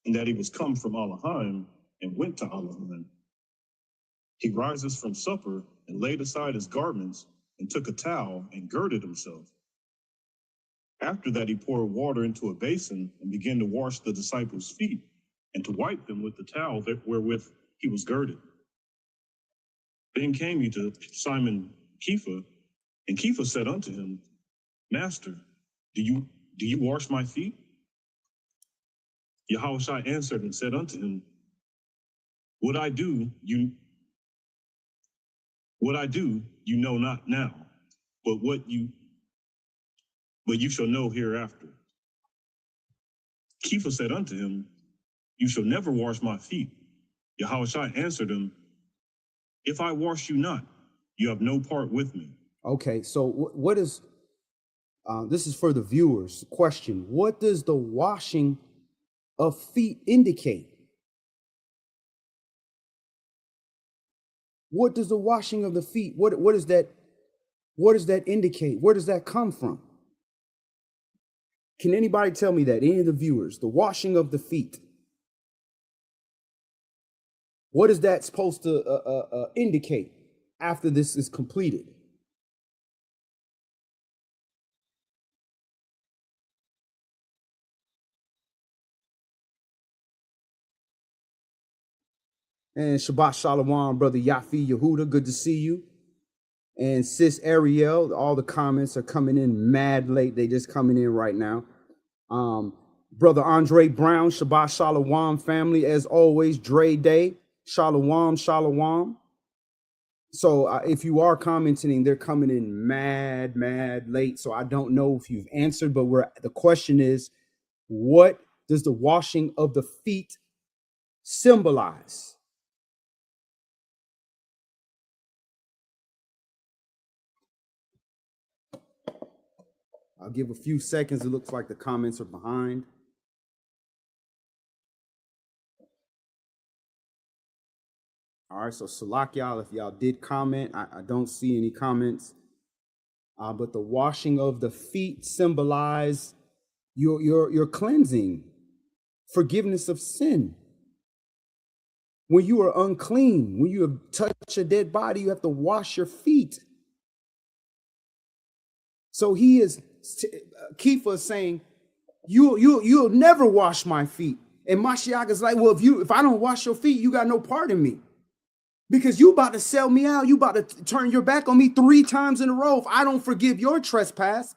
and that he was come from Alahym, and went to Alahym, he rises from supper, and laid aside his garments, and took a towel, and girded himself. After that he poured water into a basin, and began to wash the disciples' feet, and to wipe them with the towel wherewith he was girded. Then came he to Simon Kepha, and Kepha said unto him, Master, do you wash my feet? Yahushua answered and said unto him, What I do, you know not now, but you shall know hereafter. Kepha said unto him, You shall never wash my feet. Yahushua answered him, If I wash you not, you have no part with me. Okay, so what is, this is for the viewers, question. What does the washing of feet indicate? What does the washing of the feet, what does that indicate? Where does that come from? Can anybody tell me that? Any of the viewers, the washing of the feet. What is that supposed to indicate after this is completed? And Shabbat Shalom, brother Yafi Yehuda, good to see you. And sis Ariel, all the comments are coming in mad late. They just coming in right now. Brother Andre Brown, Shabbat Shalom family, as always, Dre Day, Shalom, Shalom. So if you are commenting, they're coming in mad late. So I don't know if you've answered, but the question is, what does the washing of the feet symbolize? I'll give a few seconds. It looks like the comments are behind. All right, so Salak y'all, if y'all did comment, I don't see any comments. But the washing of the feet symbolize your cleansing, forgiveness of sin. When you are unclean, when you touch a dead body, you have to wash your feet. So he is, Kepha is saying, you'll never wash my feet. And Mashiach is like, well, if I don't wash your feet, you got no part in me. Because you about to sell me out. You about to turn your back on me 3 times in a row. If I don't forgive your trespass,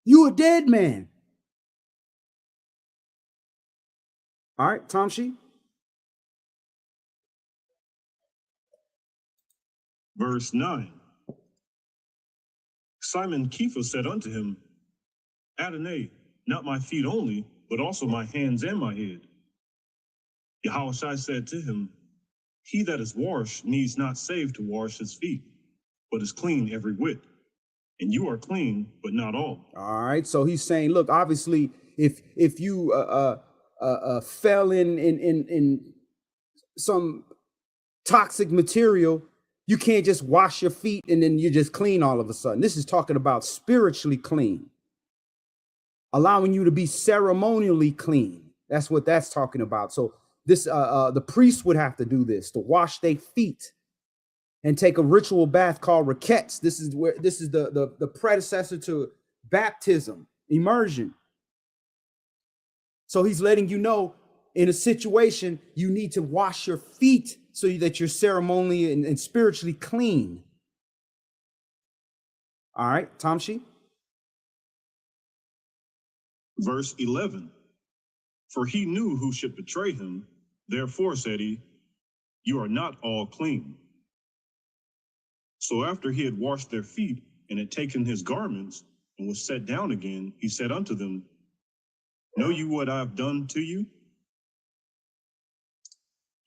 you a dead man. All right, Tamshi. Verse 9. Simon Kepha said unto him, Adonai, not my feet only, but also my hands and my head. Yahushua said to him, he that is washed needs not save to wash his feet, but is clean every whit. And you are clean, but not all. All right, so he's saying, look, obviously, if you fell in some toxic material, you can't just wash your feet and then you're just clean all of a sudden. This is talking about spiritually clean, allowing you to be ceremonially clean. That's what that's talking about. So this the priest would have to do this, to wash their feet and take a ritual bath called raketz. This is the predecessor to baptism, immersion. So he's letting you know, in a situation, you need to wash your feet so that you're ceremonially and spiritually clean. All right, Tamshi. Verse 11. For he knew who should betray him. Therefore said he, you are not all clean. So after he had washed their feet and had taken his garments and was set down again, he said unto them, know you what I have done to you?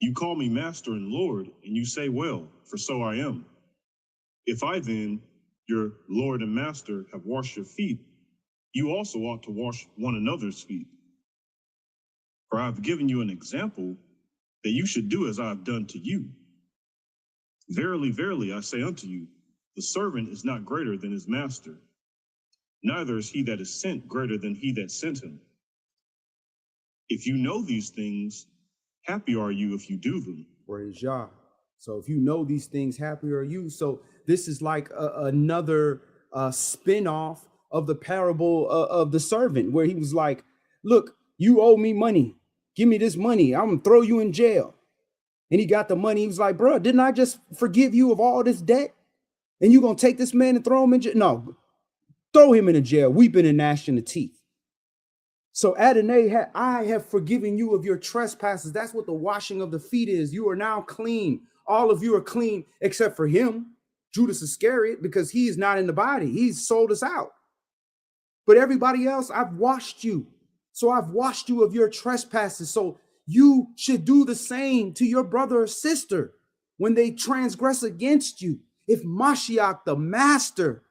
You call me master and Lord, and you say, well, for so I am. If I then, your Lord and master, have washed your feet, you also ought to wash one another's feet. For I have given you an example that you should do as I have done to you. Verily, verily, I say unto you, the servant is not greater than his master, neither is he that is sent greater than he that sent him. If you know these things, happy are you if you do them. Praise Yah. So if you know these things, happy are you. So this is like another spin-off of the parable of the servant, where he was like, look, you owe me money. Give me this money. I'm gonna throw you in jail. And he got the money. He was like, bro, didn't I just forgive you of all this debt? And you gonna take this man and throw him in jail? No, throw him in a jail, weeping and gnashing the teeth. So Adonai, I have forgiven you of your trespasses. That's what the washing of the feet is. You are now clean. All of you are clean except for him, Judas Iscariot, because he is not in the body. He's sold us out. But everybody else, I've washed you. So I've washed you of your trespasses. So you should do the same to your brother or sister when they transgress against you. If Mashiach, the master,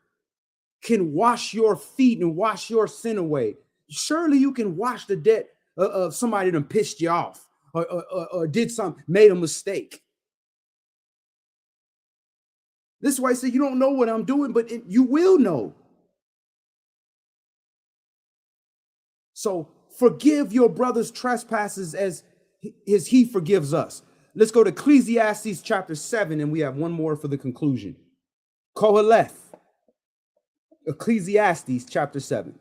can wash your feet and wash your sin away, surely you can wash the debt of somebody that pissed you off or did something, made a mistake. This is why I say you don't know what I'm doing, but you will know. So forgive your brother's trespasses as he forgives us. Let's go to Ecclesiastes chapter 7, and we have one more for the conclusion. Koheleth, Ecclesiastes chapter 7.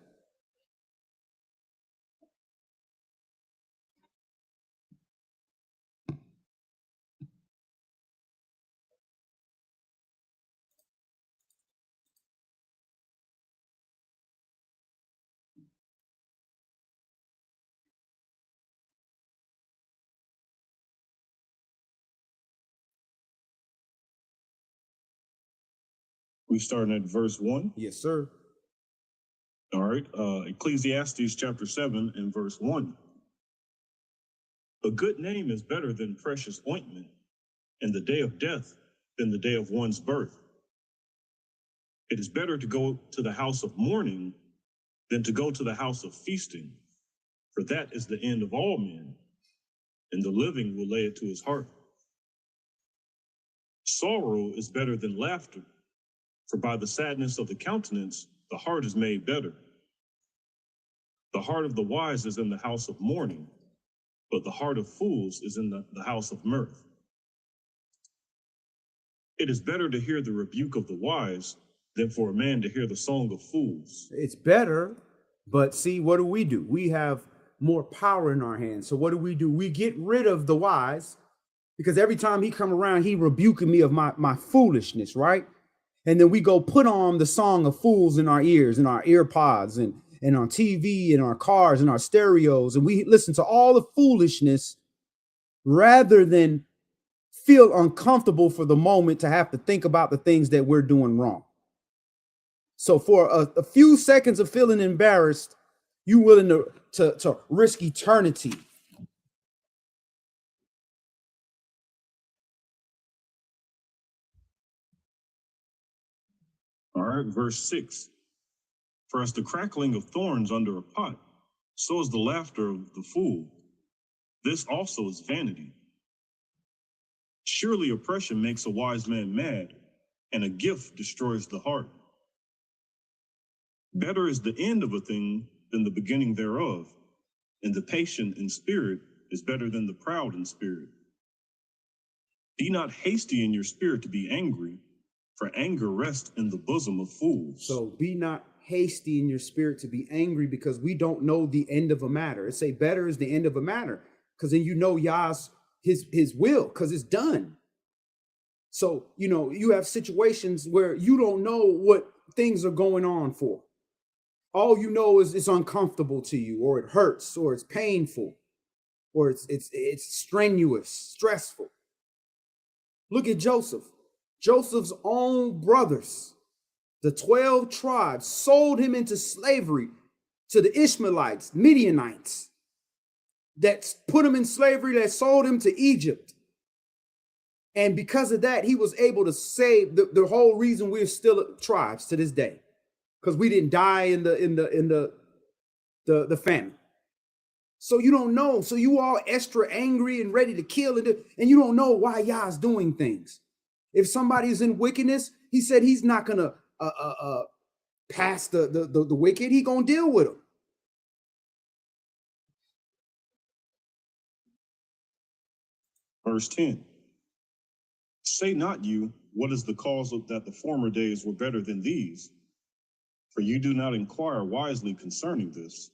We starting at verse 1. Yes, sir. All right. Ecclesiastes chapter 7 and verse 1. A good name is better than precious ointment, and the day of death than the day of one's birth. It is better to go to the house of mourning than to go to the house of feasting, for that is the end of all men, and the living will lay it to his heart. Sorrow is better than laughter, for by the sadness of the countenance, the heart is made better. The heart of the wise is in the house of mourning, but the heart of fools is in the house of mirth. It is better to hear the rebuke of the wise than for a man to hear the song of fools. It's better, but see, what do? We have more power in our hands. So what do? We get rid of the wise, because every time he come around, he rebuking me of my foolishness, right? And then we go put on the song of fools in our ears, in our ear pods, and on TV, in our cars, in our stereos, and we listen to all the foolishness rather than feel uncomfortable for the moment to have to think about the things that we're doing wrong. So for a few seconds of feeling embarrassed, you willing to risk eternity. All right, verse 6. For as the crackling of thorns under a pot, so is the laughter of the fool. This also is vanity. Surely oppression makes a wise man mad, and a gift destroys the heart. Better is the end of a thing than the beginning thereof, and the patient in spirit is better than the proud in spirit. Be not hasty in your spirit to be angry, for anger rests in the bosom of fools. So be not hasty in your spirit to be angry, because we don't know the end of a matter. It say better is the end of a matter, because then you know Yah's his will, because it's done. So, you have situations where you don't know what things are going on for. All you know is it's uncomfortable to you, or it hurts, or it's painful, or it's strenuous, stressful. Look at Joseph. Joseph's own brothers, the 12 tribes, sold him into slavery to the Ishmaelites, Midianites, that put him in slavery, that sold him to Egypt. And because of that, he was able to save the whole reason we're still tribes to this day, because we didn't die in the famine. So you don't know. So you all extra angry and ready to kill, and you don't know why Yah's doing things. If somebody's in wickedness, he said he's not gonna pass the wicked. He gonna deal with them. Verse 10. Say not you, what is the cause of that the former days were better than these? For you do not inquire wisely concerning this.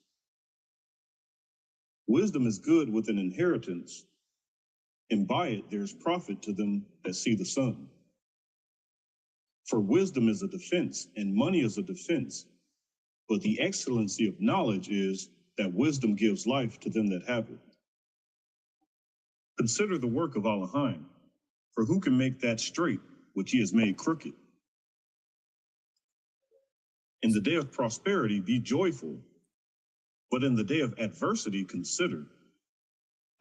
Wisdom is good with an inheritance, and by it there is profit to them that see the sun. For wisdom is a defense, and money is a defense. But the excellency of knowledge is that wisdom gives life to them that have it. Consider the work of Alahym, for who can make that straight which he has made crooked? In the day of prosperity be joyful, but in the day of adversity consider.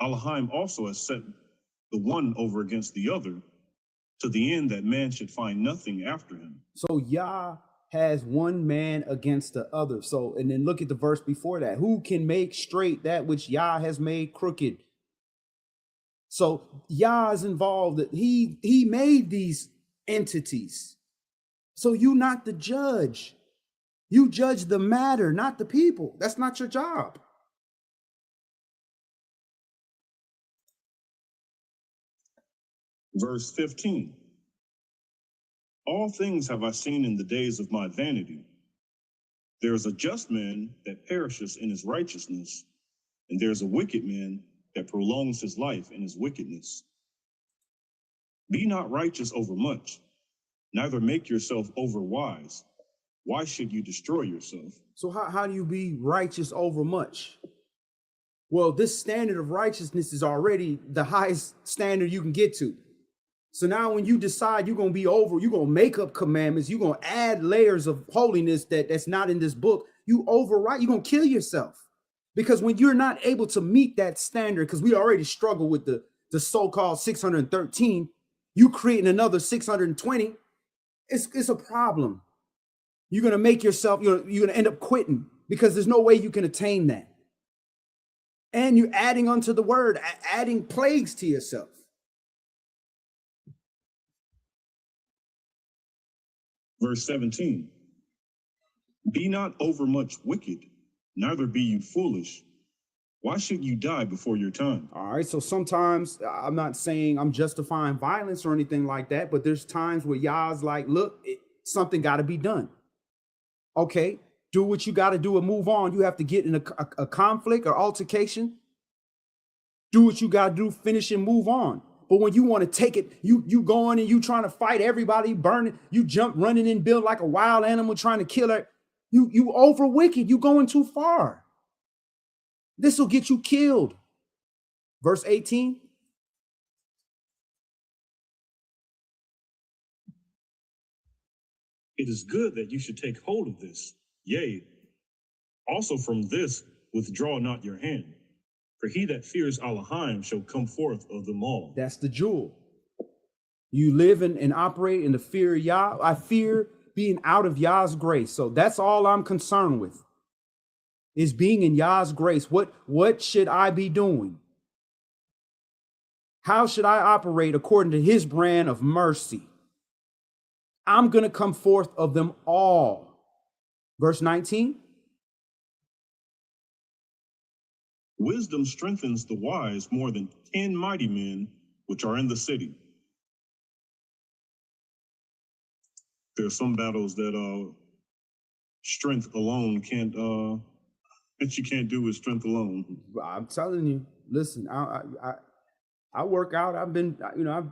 Alahym also has set the one over against the other, to the end that man should find nothing after him. So Yah has one man against the other. So, and then look at the verse before that. Who can make straight that which Yah has made crooked? So Yah is involved. He made these entities. So you not the judge. You judge the matter, not the people. That's not your job. Verse 15. All things have I seen in the days of my vanity. There is a just man that perishes in his righteousness, and there is a wicked man that prolongs his life in his wickedness. Be not righteous over much, neither make yourself over wise. Why should you destroy yourself? So how do you be righteous over much? Well, this standard of righteousness is already the highest standard you can get to. So now when you decide you're going to be over, you're going to make up commandments, you're going to add layers of holiness that's not in this book, you overwrite, you're going to kill yourself. Because when you're not able to meet that standard, because we already struggle with the so-called 613, you creating another 620, it's a problem. You're going to make yourself, you're going to end up quitting, because there's no way you can attain that. And you're adding unto the word, adding plagues to yourself. Verse 17. Be not overmuch wicked, neither be you foolish. Why should you die before your time? All right, so sometimes I'm not saying I'm justifying violence or anything like that, but there's times where Yah's like, look, something got to be done. Okay, do what you got to do and move on. You have to get in a conflict or altercation. Do what you got to do, finish and move on. But when you want to take it, you going and you trying to fight everybody, burning, you jump, running in, build like a wild animal, trying to kill her. You over wicked. You going too far. This will get you killed. Verse 18. It is good that you should take hold of this. Yea, also from this withdraw not your hand. For he that fears Alahym shall come forth of them all. That's the jewel. You live and operate in the fear of Yah. I fear being out of Yah's grace. So that's all I'm concerned with, is being in Yah's grace. What should I be doing? How should I operate according to his brand of mercy? I'm going to come forth of them all. Verse 19. Wisdom strengthens the wise more than 10 mighty men which are in the city. There are some battles that strength alone can't that you can't do with strength alone. I'm telling you, listen, I work out. I've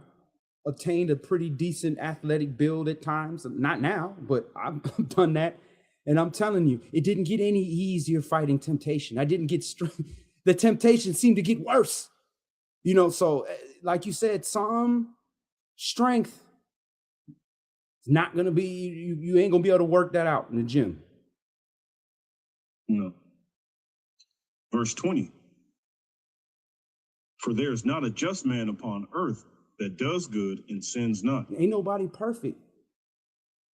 attained a pretty decent athletic build at times. Not now, but I've done that. And I'm telling you, it didn't get any easier fighting temptation. I didn't get strength. The temptation seemed to get worse. So like you said, some strength is not going to be, you ain't going to be able to work that out in the gym. No. Verse 20. For there is not a just man upon earth that does good and sins not. Ain't nobody perfect.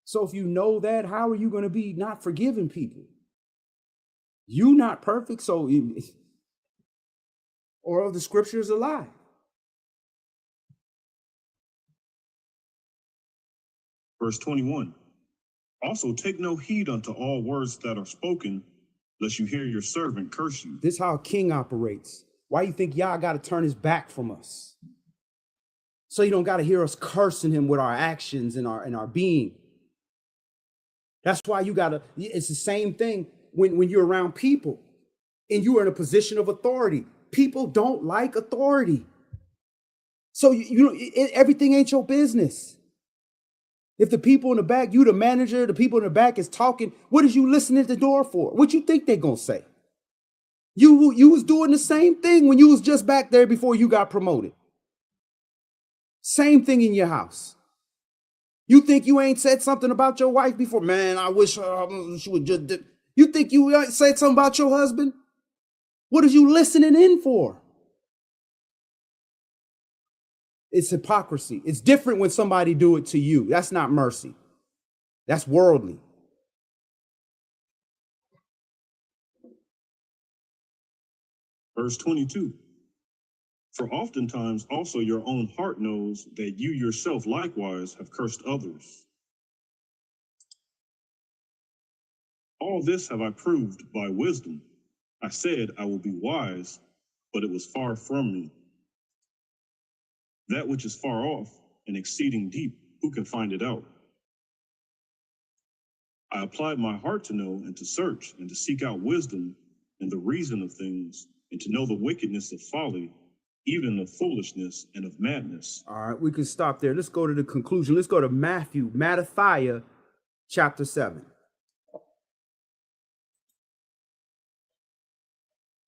So if you know that, how are you going to be not forgiving people? You not perfect, or of the scriptures a lie. Verse 21. Also take no heed unto all words that are spoken, lest you hear your servant curse you. This is how a king operates. Why you think Yah got to turn his back from us? So you don't got to hear us cursing him with our actions and our being. That's why you got to, it's the same thing when you're around people and you are in a position of authority. People don't like authority. So everything ain't your business. If the people in the back, you the manager, the people in the back is talking, what is you listening at the door for? What you think they gonna say? You was doing the same thing when you was just back there before you got promoted. Same thing in your house. You think you ain't said something about your wife before? Man, I wish she would just. You think you said something about your husband? What are you listening in for? It's hypocrisy. It's different when somebody do it to you. That's not mercy. That's worldly. Verse 22. For oftentimes also your own heart knows that you yourself likewise have cursed others. All this have I proved by wisdom. I said I will be wise, but it was far from me. That which is far off and exceeding deep, who can find it out? I applied my heart to know and to search and to seek out wisdom and the reason of things, and to know the wickedness of folly, even of foolishness and of madness. All right, we can stop there. Let's go to the conclusion. Let's go to Matthew chapter 7.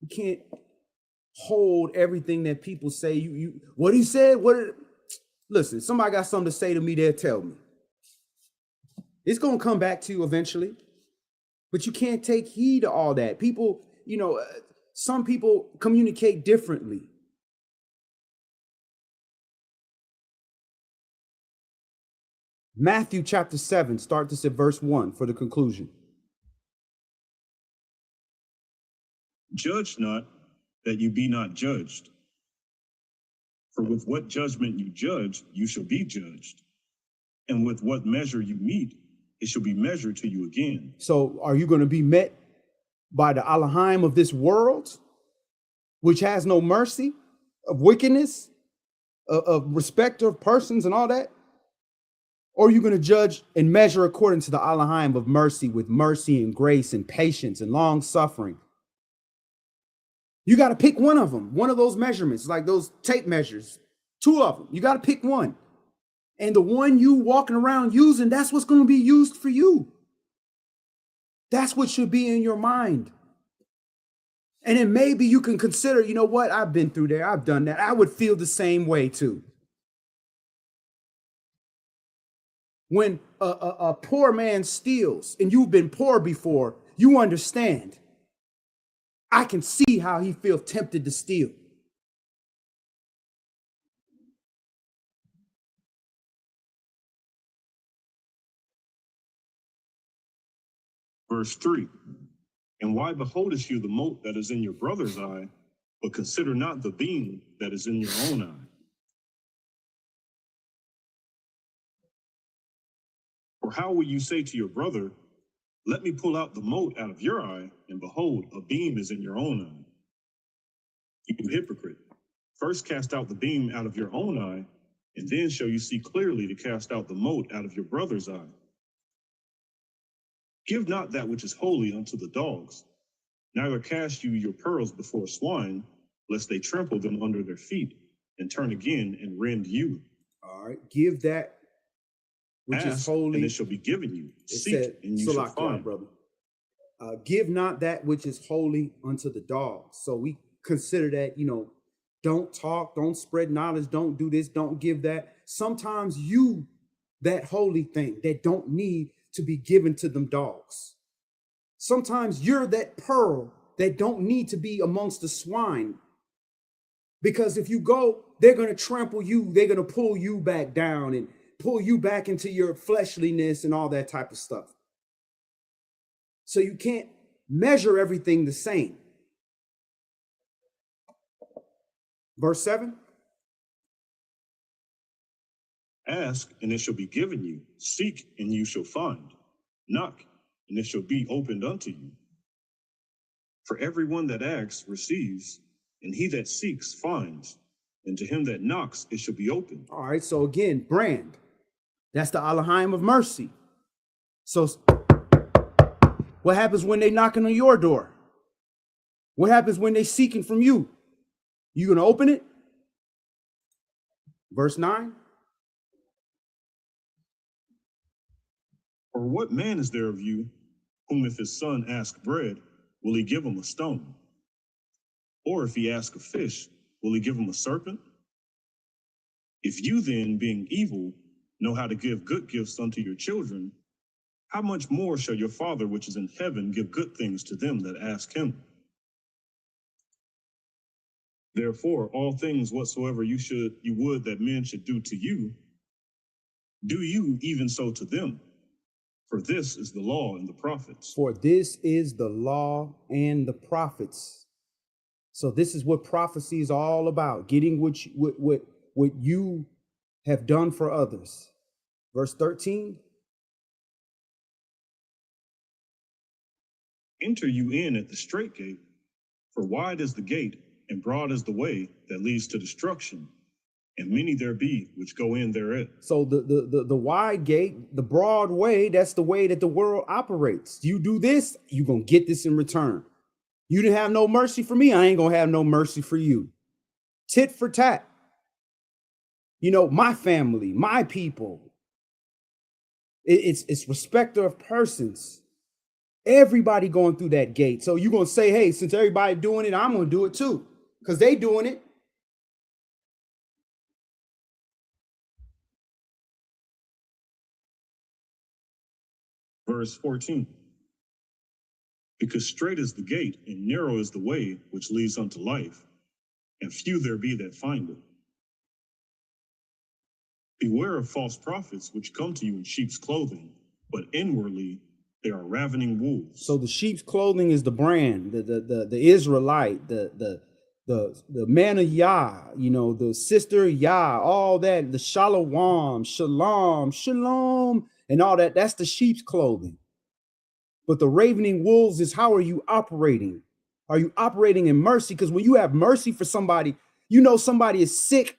You can't hold everything that people say. What he said, listen, somebody got something to say to me, they'll tell me. It's going to come back to you eventually, but you can't take heed to all that. People, some people communicate differently. Matthew chapter 7, start this at verse 1 for the conclusion. Judge not, that you be not judged. For with what judgment you judge, you shall be judged. And with what measure you meet, it shall be measured to you again. So are you going to be met by the Alahym of this world, which has no mercy, of wickedness, of respect of persons and all that? Or are you going to judge and measure according to the Alahym of mercy, with mercy and grace and patience and long suffering? You got to pick one of them, one of those measurements, like those tape measures, two of them. You got to pick one. And the one you walking around using, that's what's going to be used for you. That's what should be in your mind. And then maybe you can consider, you know what? I've been through there. I've done that. I would feel the same way too. When a poor man steals and you've been poor before, you understand. I can see how he feels tempted to steal. Verse 3, and why beholdest you the mote that is in your brother's eye, but consider not the beam that is in your own eye? Or how will you say to your brother, let me pull out the mote out of your eye, and behold, a beam is in your own eye? You hypocrite, first cast out the beam out of your own eye, and then shall you see clearly to cast out the mote out of your brother's eye. Give not that which is holy unto the dogs, neither cast you your pearls before swine, lest they trample them under their feet, and turn again and rend you. All right, give that which Ask, is holy, and it shall be given you. Seek, and you shall find. Brother. Give not that which is holy unto the dogs. So we consider that, don't talk, don't spread knowledge, don't do this, don't give that. Sometimes you, that holy thing that don't need to be given to them dogs. Sometimes you're that pearl that don't need to be amongst the swine. Because if you go, they're going to trample you. They're going to pull you back down and pull you back into your fleshliness and all that type of stuff. So you can't measure everything the same. Verse 7. Ask, and it shall be given you. Seek, and you shall find. Knock, and it shall be opened unto you. For everyone that asks receives, and he that seeks finds, and to him that knocks it shall be opened. All right, so again, brand. That's the Alahym of mercy. So what happens when they knocking on your door? What happens when they seeking from you? You gonna open it? Verse 9. Or what man is there of you, whom if his son ask bread, will he give him a stone? Or if he ask a fish, will he give him a serpent? If you then, being evil, know how to give good gifts unto your children, how much more shall your Father which is in heaven give good things to them that ask him? Therefore, all things whatsoever you would that men should do to you, do you even so to them. For this is the law and the prophets. For this is the law and the prophets. So this is what prophecy is all about, getting what you have done for others. Verse 13. Enter you in at the strait gate, for wide is the gate, and broad is the way that leads to destruction, and many there be which go in thereat. So the wide gate, the broad way, that's the way that the world operates. You do this, you're going to get this in return. You didn't have no mercy for me, I ain't going to have no mercy for you. Tit for tat. My family, my people. It's respecter of persons. Everybody going through that gate. So you're going to say, hey, since everybody doing it, I'm going to do it too, because they doing it. Verse 14. Because strait is the gate, and narrow is the way which leads unto life, and few there be that find it. Beware of false prophets which come to you in sheep's clothing, but inwardly they are ravening wolves. So the sheep's clothing is the brand, the Israelite, the man of Yah, the sister Yah, all that, the shalom, and all that. That's the sheep's clothing. But the ravening wolves is, how are you operating? Are you operating in mercy? Because when you have mercy for somebody, you know somebody is sick.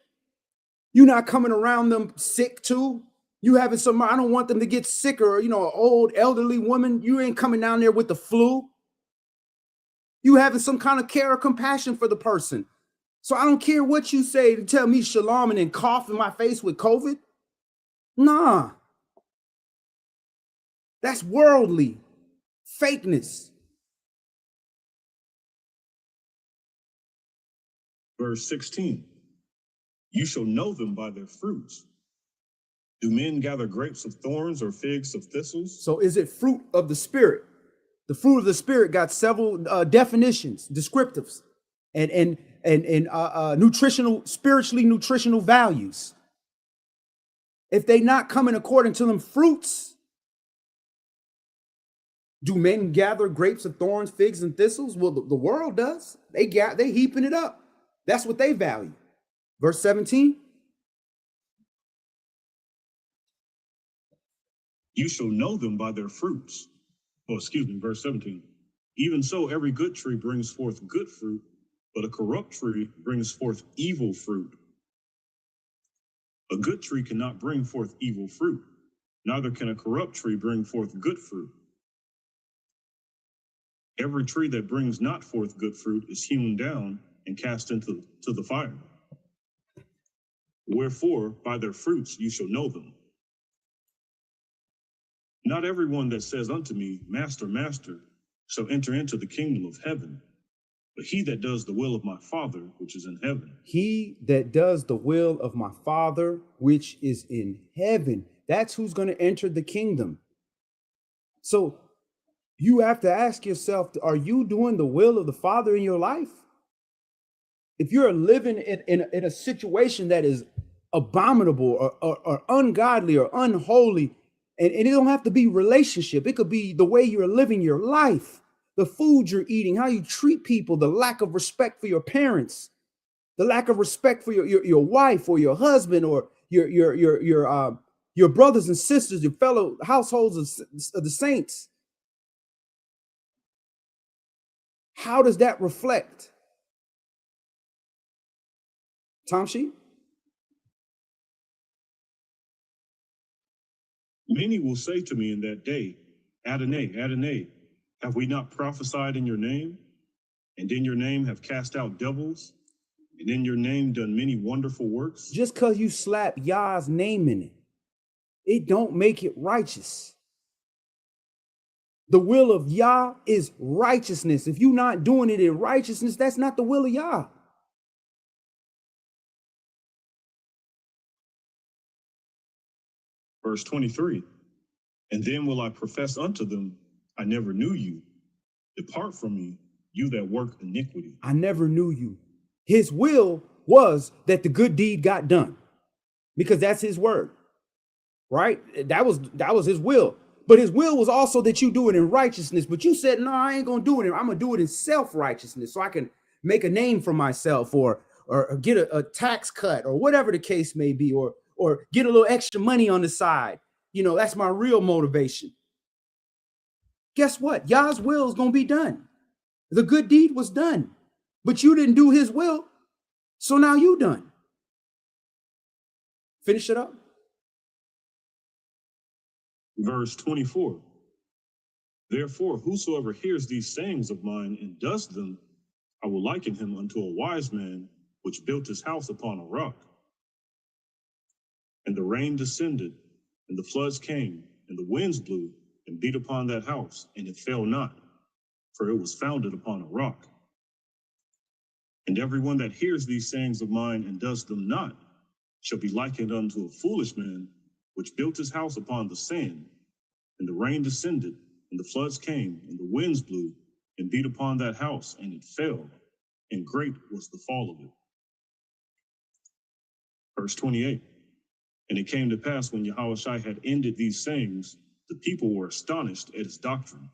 You're not coming around them sick too. You having some, I don't want them to get sicker, an old elderly woman. You ain't coming down there with the flu. You having some kind of care or compassion for the person. So I don't care what you say to tell me shalom and then cough in my face with COVID. Nah. That's worldly fakeness. Verse 16, you shall know them by their fruits. Do men gather grapes of thorns or figs of thistles? So is it fruit of the Spirit? The fruit of the Spirit got several definitions, descriptives, and nutritional, spiritually nutritional values. If they not coming according to them fruits, do men gather grapes of thorns, figs, and thistles? Well, the world does. They heaping it up. That's what they value. Verse 17. You shall know them by their fruits. Verse 17. Even so, every good tree brings forth good fruit, but a corrupt tree brings forth evil fruit. A good tree cannot bring forth evil fruit, neither can a corrupt tree bring forth good fruit. Every tree that brings not forth good fruit is hewn down and cast into the fire. Wherefore, by their fruits you shall know them. Not everyone that says unto me, Master, Master, shall enter into the kingdom of heaven, but he that does the will of my Father which is in heaven. He that does the will of my Father which is in heaven. That's who's going to enter the kingdom. So you have to ask yourself, are you doing the will of the Father in your life? If you're living in a situation that is abominable or ungodly or unholy, and it don't have to be relationship, it could be the way you're living your life, the food you're eating, how you treat people, the lack of respect for your parents, the lack of respect for your wife or your husband or your brothers and sisters, your fellow households of the saints. How does that reflect? Tom Sheep? Many will say to me in that day, Adonai, Adonai, have we not prophesied in your name? And in your name have cast out devils? And in your name done many wonderful works? Just because you slap Yah's name in it, it don't make it righteous. The will of Yah is righteousness. If you're not doing it in righteousness, that's not the will of Yah. Verse 23, and then will I profess unto them, I never knew you. Depart from me, you that work iniquity. I never knew you. His will was that the good deed got done, because that's his word, right? That was his will. But his will was also that you do it in righteousness. But you said, no, I ain't going to do it. I'm going to do it in self-righteousness so I can make a name for myself or get a tax cut or whatever the case may be, or get a little extra money on the side. That's my real motivation. Guess what? Yah's will is going to be done. The good deed was done, but you didn't do his will. So now you done. Finish it up. Verse 24, therefore, whosoever hears these sayings of mine and does them, I will liken him unto a wise man which built his house upon a rock. And the rain descended, and the floods came, and the winds blew and beat upon that house, and it fell not, for it was founded upon a rock. And everyone that hears these sayings of mine and does them not shall be likened unto a foolish man which built his house upon the sand. And the rain descended, and the floods came, and the winds blew and beat upon that house, and it fell, and great was the fall of it. Verse 28, and it came to pass when Yahushua had ended these sayings, the people were astonished at his doctrine,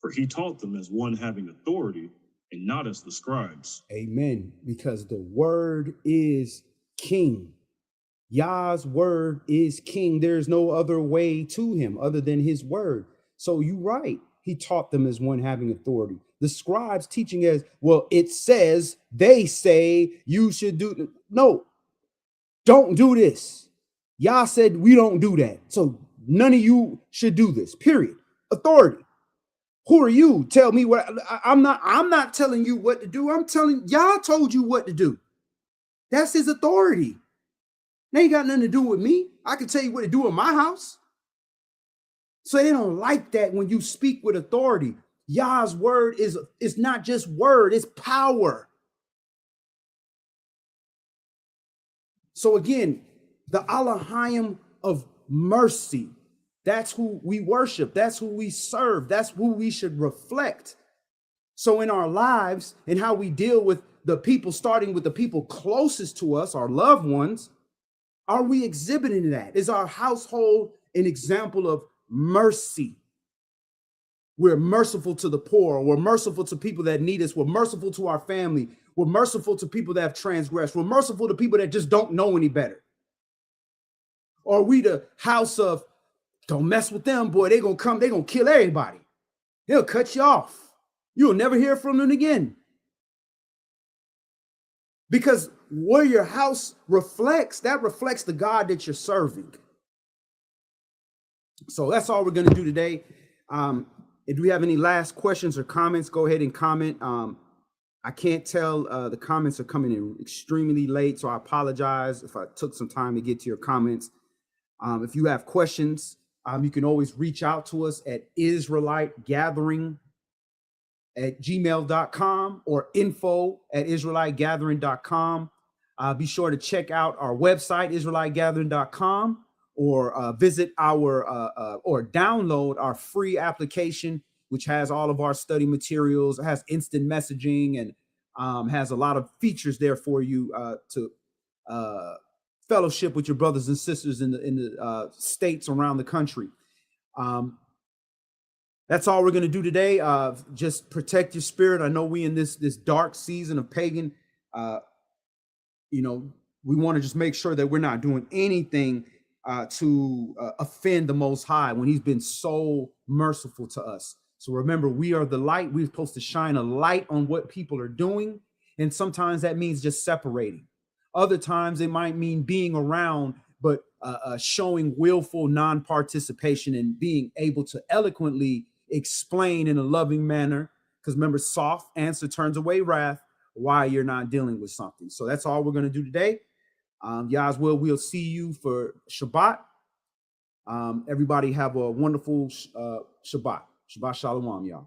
for he taught them as one having authority and not as the scribes. Amen. Because the word is king. Yah's word is king. There's no other way to him other than his word. So you're right. He taught them as one having authority. The scribes teaching as well, it says, they say you should do. No, don't do this. Yah said we don't do that. So none of you should do this, period. Authority. Who are you? Tell me what. I'm not telling you what to do. I'm telling Yah told you what to do. That's his authority. They ain't got nothing to do with me. I can tell you what to do in my house. So they don't like that when you speak with authority. Yah's word is not just word, it's power. So again, the Alahym of Mercy, that's who we worship, that's who we serve, that's who we should reflect. So in our lives and how we deal with the people, starting with the people closest to us, our loved ones, are we exhibiting that? Is our household an example of mercy? We're merciful to the poor. We're merciful to people that need us. We're merciful to our family. We're merciful to people that have transgressed. We're merciful to people that just don't know any better. Or are we the house of, don't mess with them, boy, they're going to come, they're going to kill everybody. They'll cut you off. You'll never hear from them again. Because where your house reflects, that reflects the God that you're serving. So that's all we're going to do today. If we have any last questions or comments, go ahead and comment. I can't tell, the comments are coming in extremely late, so I apologize if I took some time to get to your comments. If you have questions, you can always reach out to us at Israelite Gathering at gmail.com or info@israelitegathering.com. Be sure to check out our website, israelitegathering.com, or visit our or download our free application, which has all of our study materials. It has instant messaging and has a lot of features there for you to fellowship with your brothers and sisters in the states around the country. That's all we're going to do today. Just protect your spirit. I know we in this dark season of pagan, we want to just make sure that we're not doing anything to offend the Most High when he's been so merciful to us. So remember, we are the light. We're supposed to shine a light on what people are doing. And sometimes that means just separating. Other times it might mean being around, but showing willful non-participation and being able to eloquently explain in a loving manner. Because remember, soft answer turns away wrath, why you're not dealing with something. So that's all we're going to do today. Yah's will, we'll see you for Shabbat. Everybody have a wonderful Shabbat. Shabbat Shalom, y'all.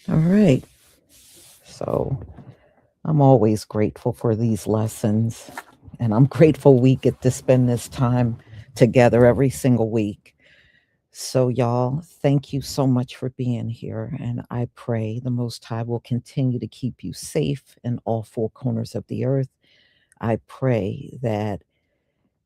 All right. So I'm always grateful for these lessons, and I'm grateful we get to spend this time together every single week. So, y'all, thank you so much for being here. And I pray the Most High will continue to keep you safe in all four corners of the earth. I pray that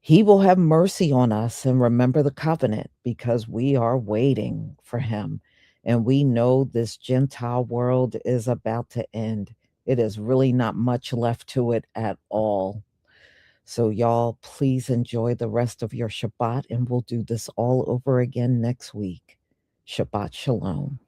he will have mercy on us and remember the covenant, because we are waiting for him. And we know this Gentile world is about to end. It is really not much left to it at all. So, y'all, please enjoy the rest of your Shabbat, and we'll do this all over again next week. Shabbat Shalom.